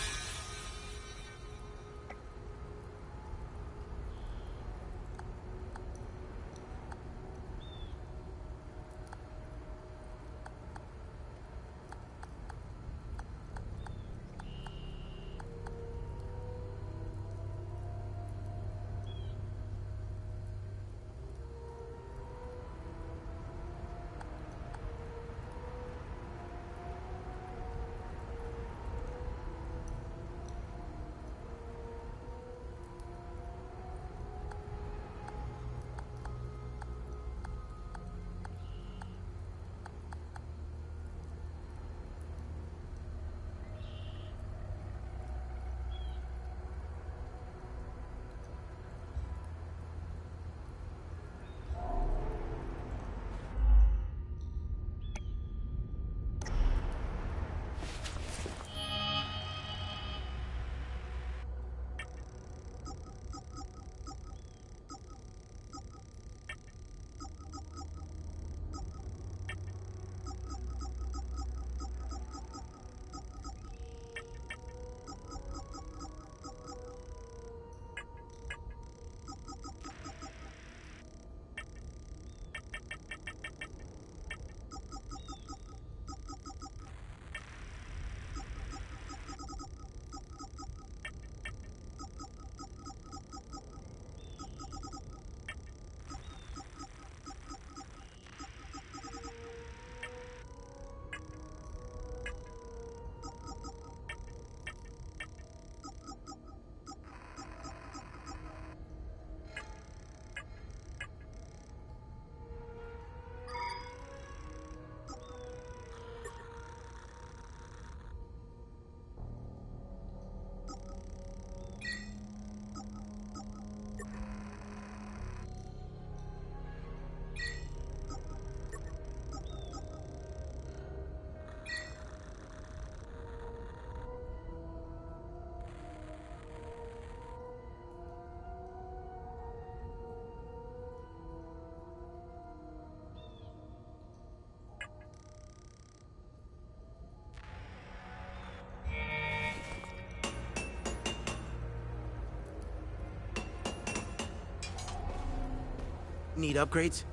Need upgrades?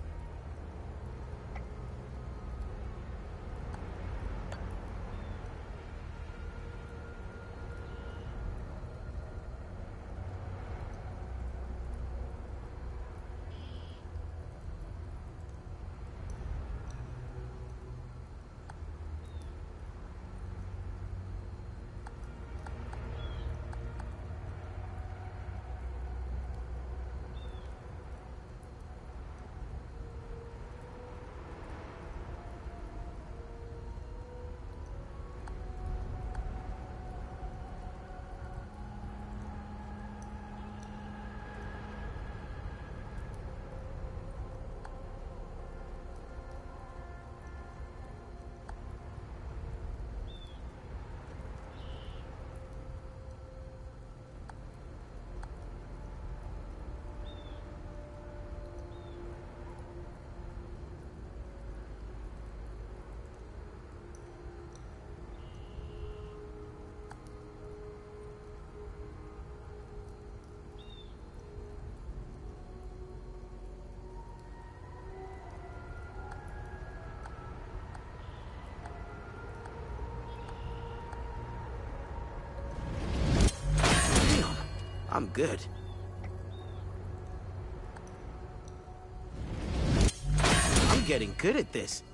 I'm good. I'm getting good at this.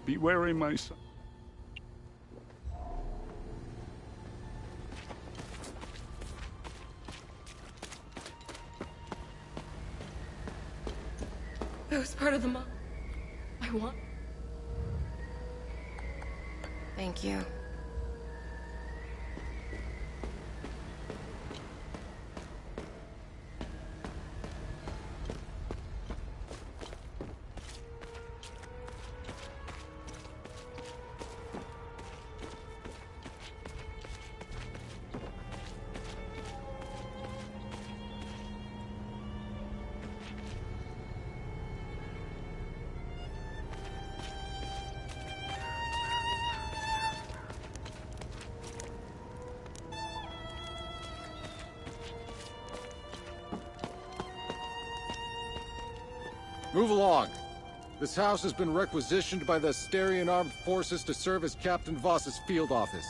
Be wary, my son. I was part of the mob. I won. Thank you. Move along. This house has been requisitioned by the Asterian Armed Forces to serve as Captain Voss's field office.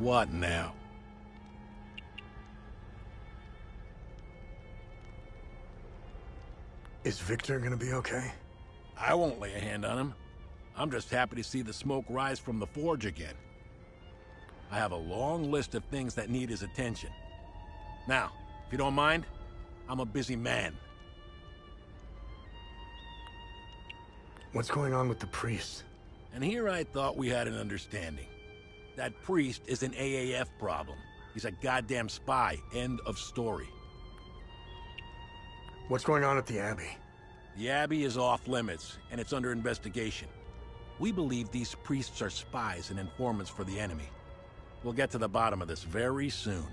What now? Is Victor gonna be okay? I won't lay a hand on him. I'm just happy to see the smoke rise from the forge again. I have a long list of things that need his attention. Now, if you don't mind, I'm a busy man. What's going on with the priest? And here I thought we had an understanding. That priest is an AAF problem. He's a goddamn spy. End of story. What's going on at the Abbey? The Abbey is off limits, and it's under investigation. We believe these priests are spies and informants for the enemy. We'll get to the bottom of this very soon.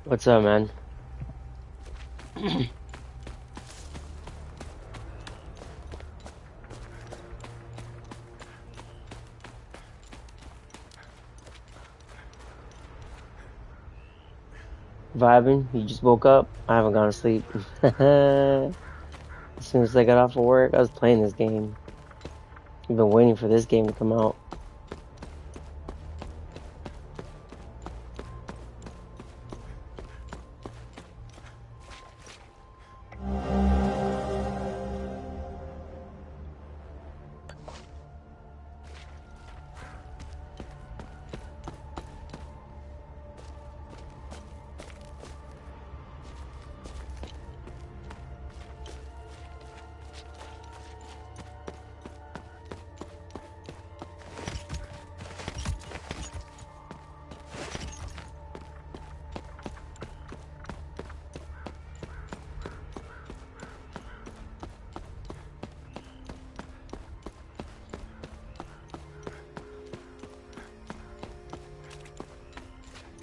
What's up, man? Vibing? You just woke up? I haven't gone to sleep. As soon as I got off of work, I was playing this game. I've been waiting for this game to come out.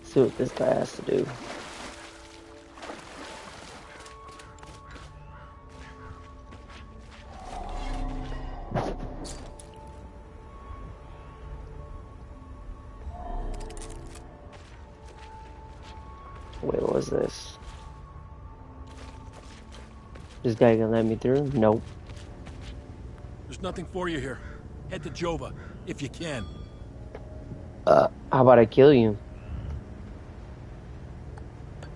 See what this guy has to do. Wait, what was this? This guy gonna let me through? Nope. There's nothing for you here. Head to Jova, if you can. How about I kill you?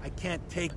I can't take...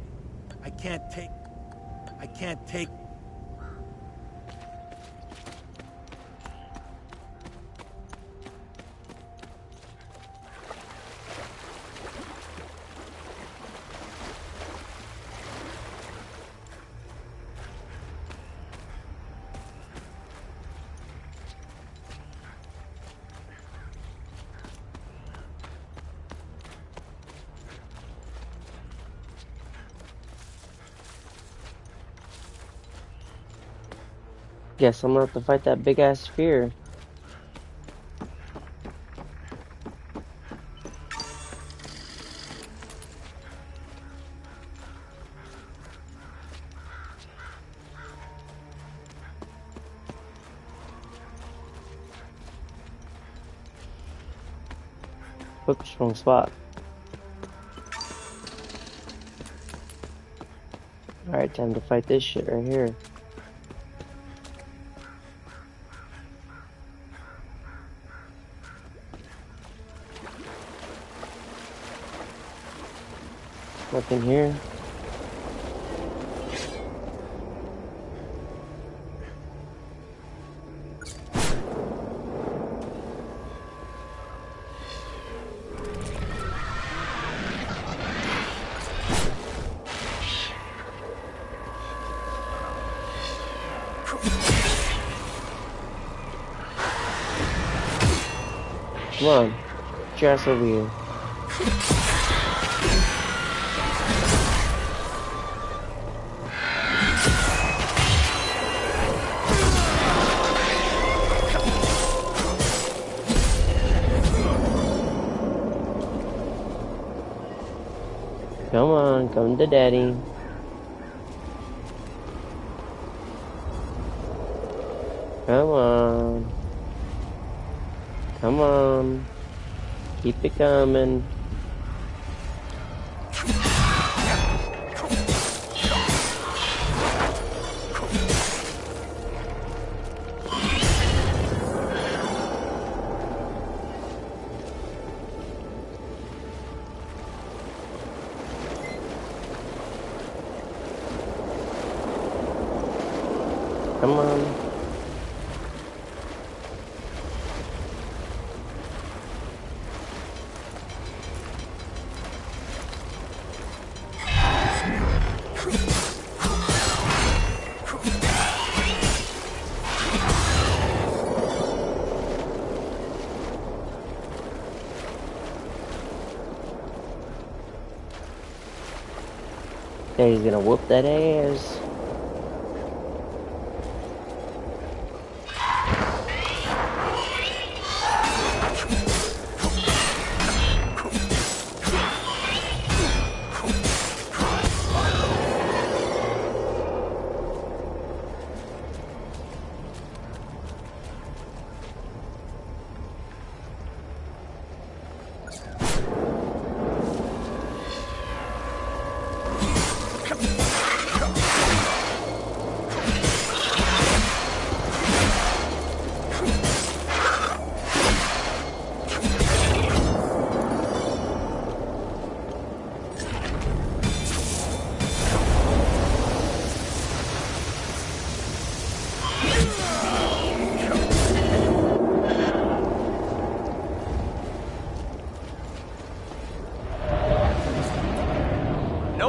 Guess I'm gonna have to fight that big ass sphere. Quick, strong spot. Alright, time to fight this shit right here. Nothing here. Come on, get your ass over here. Come on, come to daddy. Come on. Come on. Keep it coming. Come on. Yeah, he's gonna whoop that ass.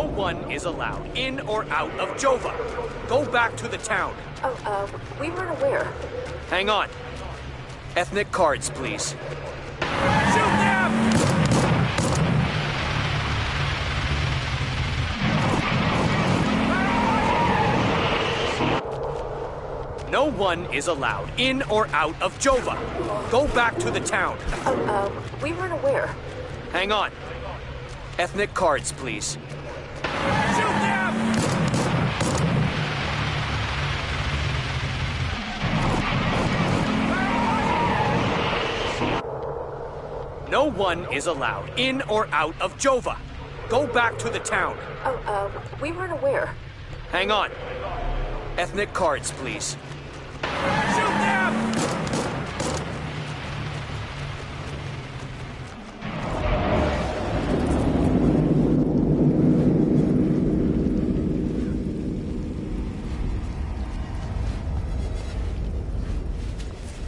No one is allowed in or out of Jova. Go back to the town. We weren't aware. Hang on. Ethnic cards, please. Shoot them! No one is allowed in or out of Jova. Go back to the town. We weren't aware. Hang on. Ethnic cards, please. Shoot them! No one is allowed in or out of Jova. Go back to the town. We weren't aware. Hang on. Ethnic cards, please. Shoot them!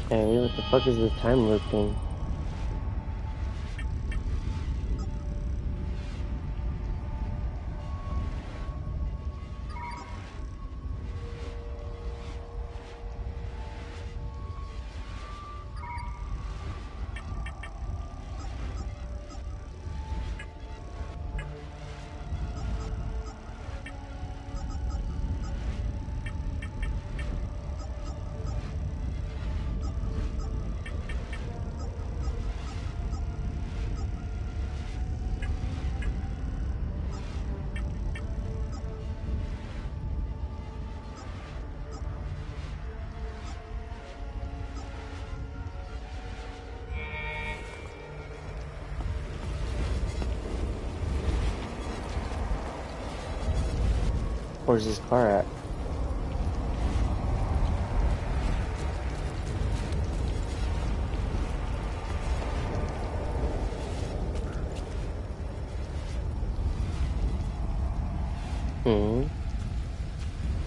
Hey, what the fuck is this time loop thing? Where's this car at?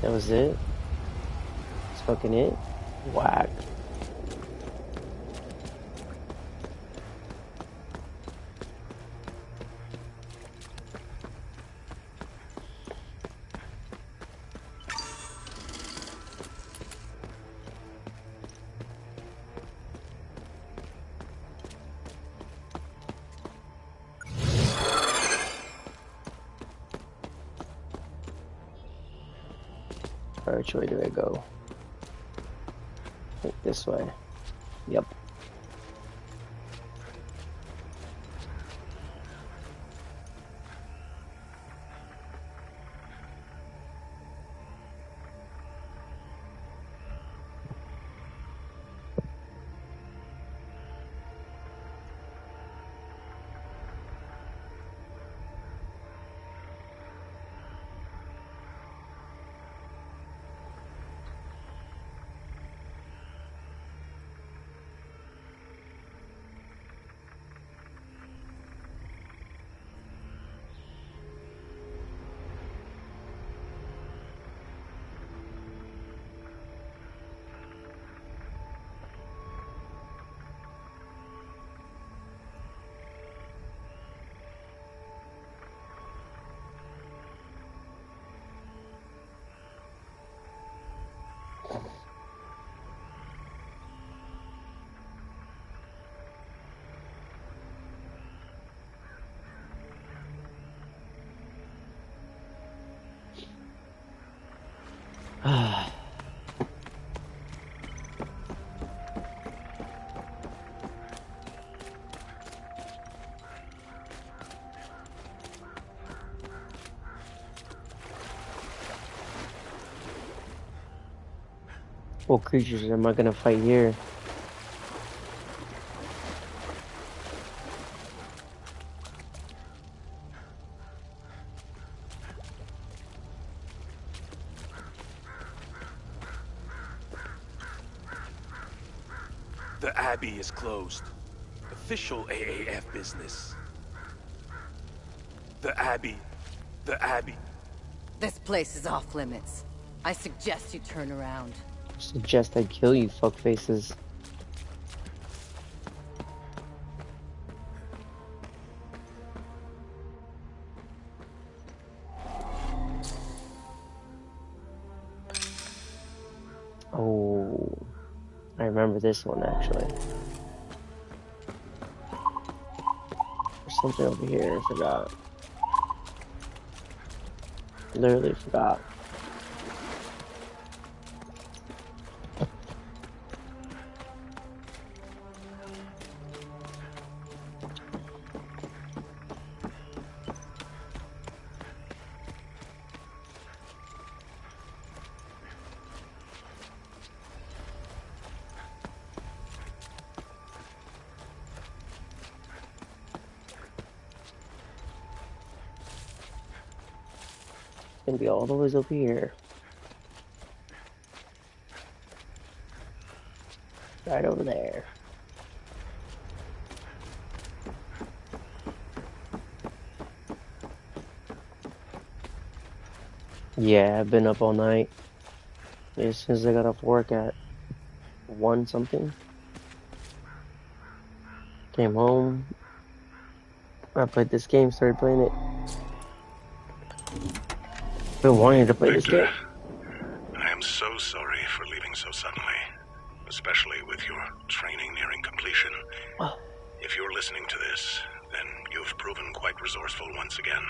That was it? That's fucking it? Whack. Which way do I go? I think this way. Yep. What creatures am I gonna fight here? The Abbey is closed. Official AAF business. The Abbey. The Abbey. This place is off limits. I suggest you turn around. Suggest I kill you, fuckfaces. I remember this one actually. There's something over here, I forgot. Literally forgot. Gonna be all the way over here. Right over there. Yeah, I've been up all night. As soon as I got off work at 1 something. Came home. I played this game, started playing it. Been wanting to play this game. I am so sorry for leaving so suddenly, especially with your training nearing completion. If you're listening to this, then you've proven quite resourceful once again.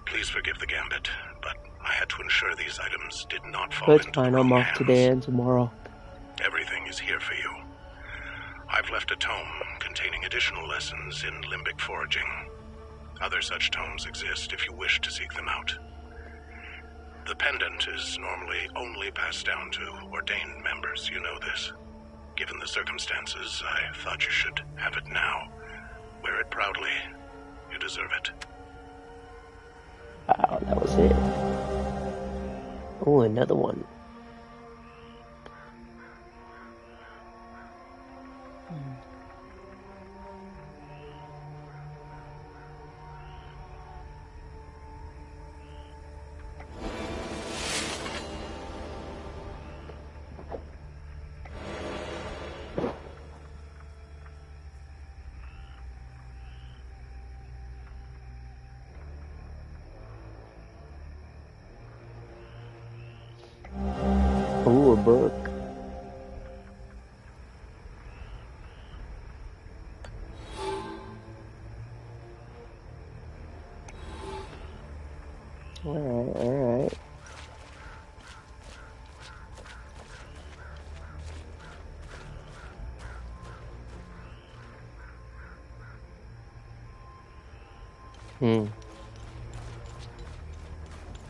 Please forgive the gambit, but I had to ensure these items did not fall That's into fine, the I'm wrong off hands. today and tomorrow. Everything is here for you. I've left a tome containing additional lessons in limbic foraging. Other such tomes exist if you wish to seek them out. The pendant is normally only passed down to ordained members, you know this. Given the circumstances, I thought you should have it now. Wear it proudly. You deserve it. Wow, that was it. Oh, another one. Ooh, a book. Alright, alright.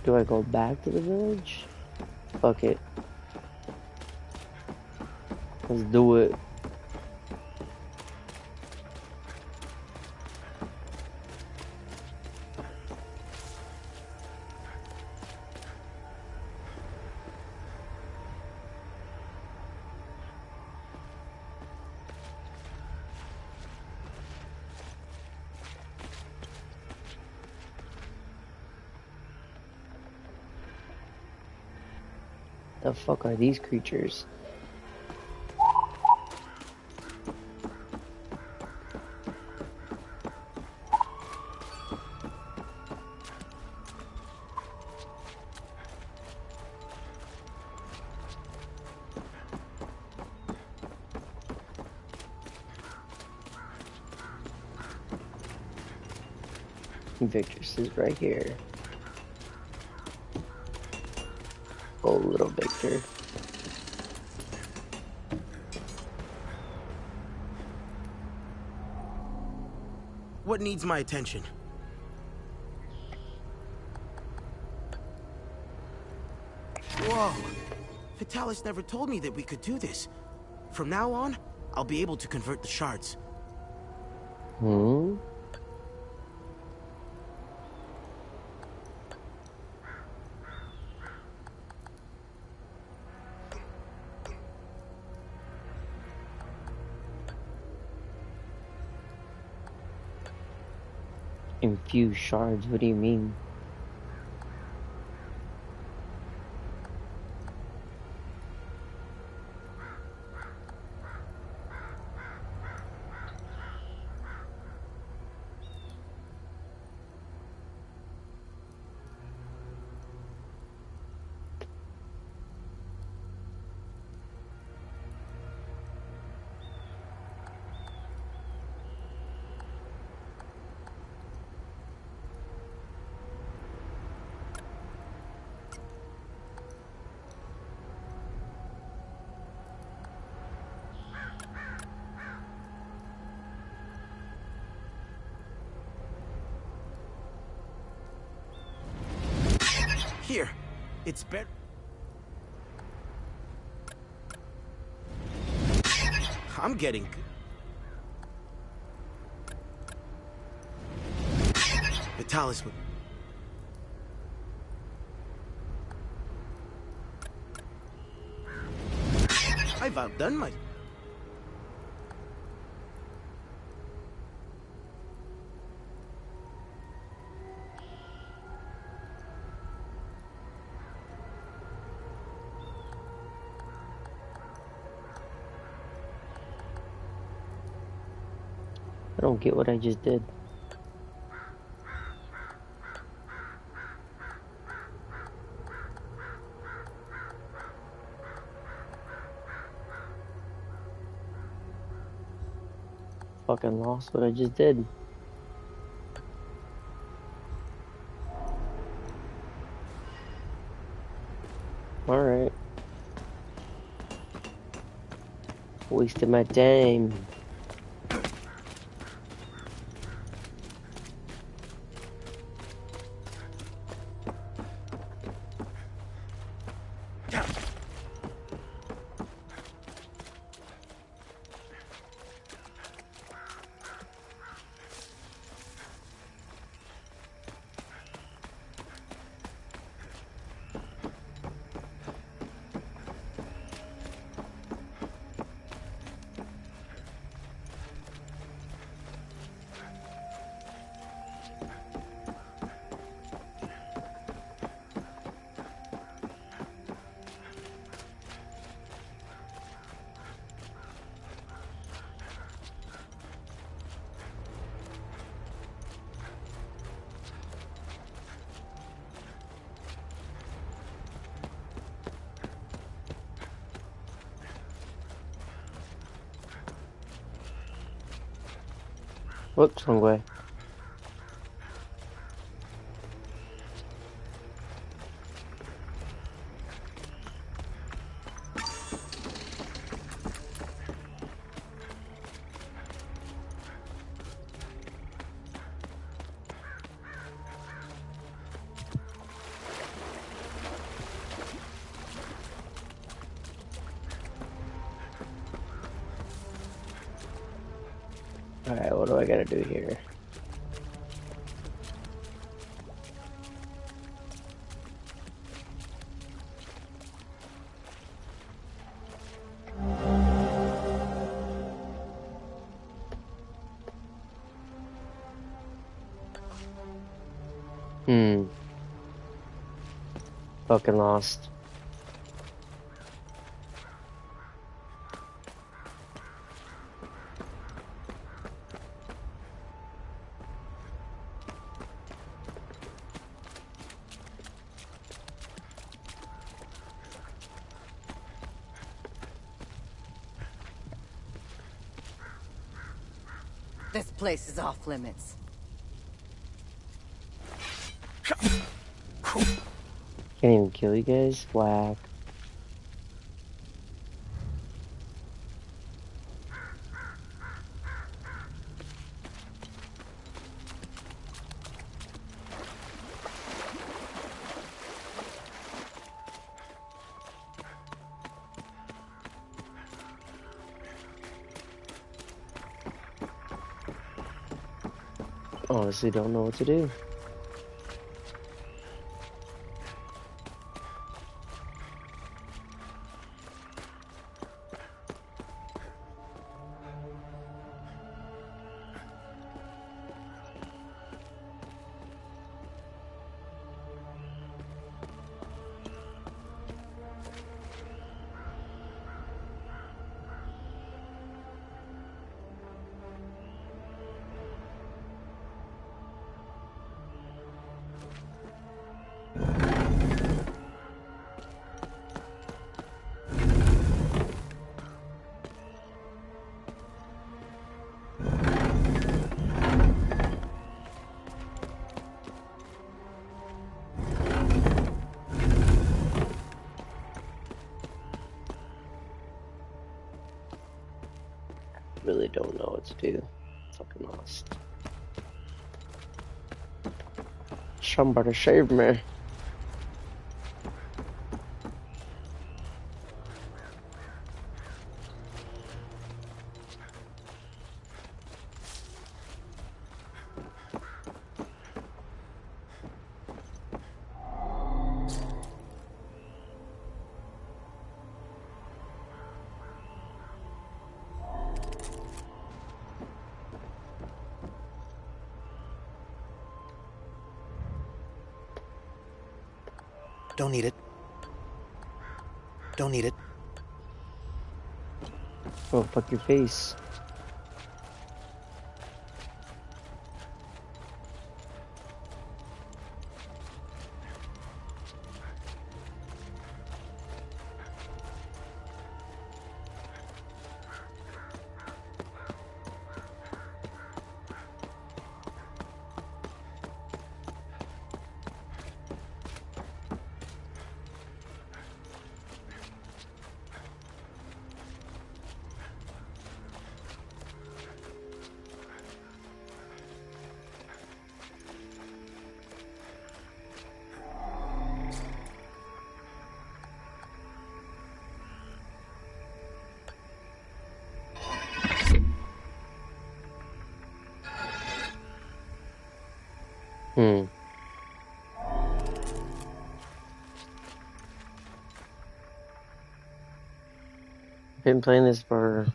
Do I go back to the village? Fuck it. Let's do it. The fuck are these creatures? Victor's is right here. Oh, little Victor. What needs my attention? Whoa! Vitalis never told me that we could do this. From now on, I'll be able to convert the shards. Infuse shards, what do you mean? Here, it's better. I'm getting... Vitalis would... I've outdone my... I don't get what I just did. Fucking lost what I just did. Alright. Wasted my time. Whoops, wrong way. Alright, what do I gotta do here? Fucking lost. This place is off limits. Can't even kill you guys? Whack. Honestly, don't know what to do. Really don't know what to do. Fucking lost. Somebody save me. Don't need it. Don't need it. Oh, fuck your face. Been playing this for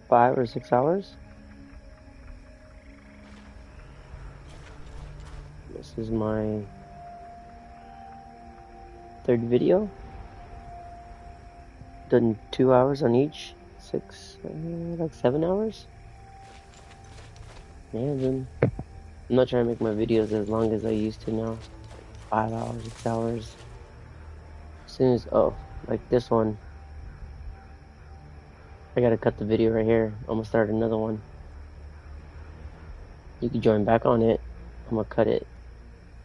5 or 6 hours. This is my 3rd video. Done 2 hours on each. 6, like 7 hours. Yeah, then I'm not trying to make my videos as long as I used to now. 5 hours, 6 hours. As soon as, like this one, I gotta cut the video right here. I'm gonna start another one. You can join back on it. I'm gonna cut it.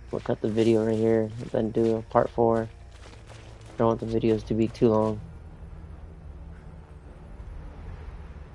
I'm gonna cut the video right here, then do a part 4. I don't want the videos to be too long.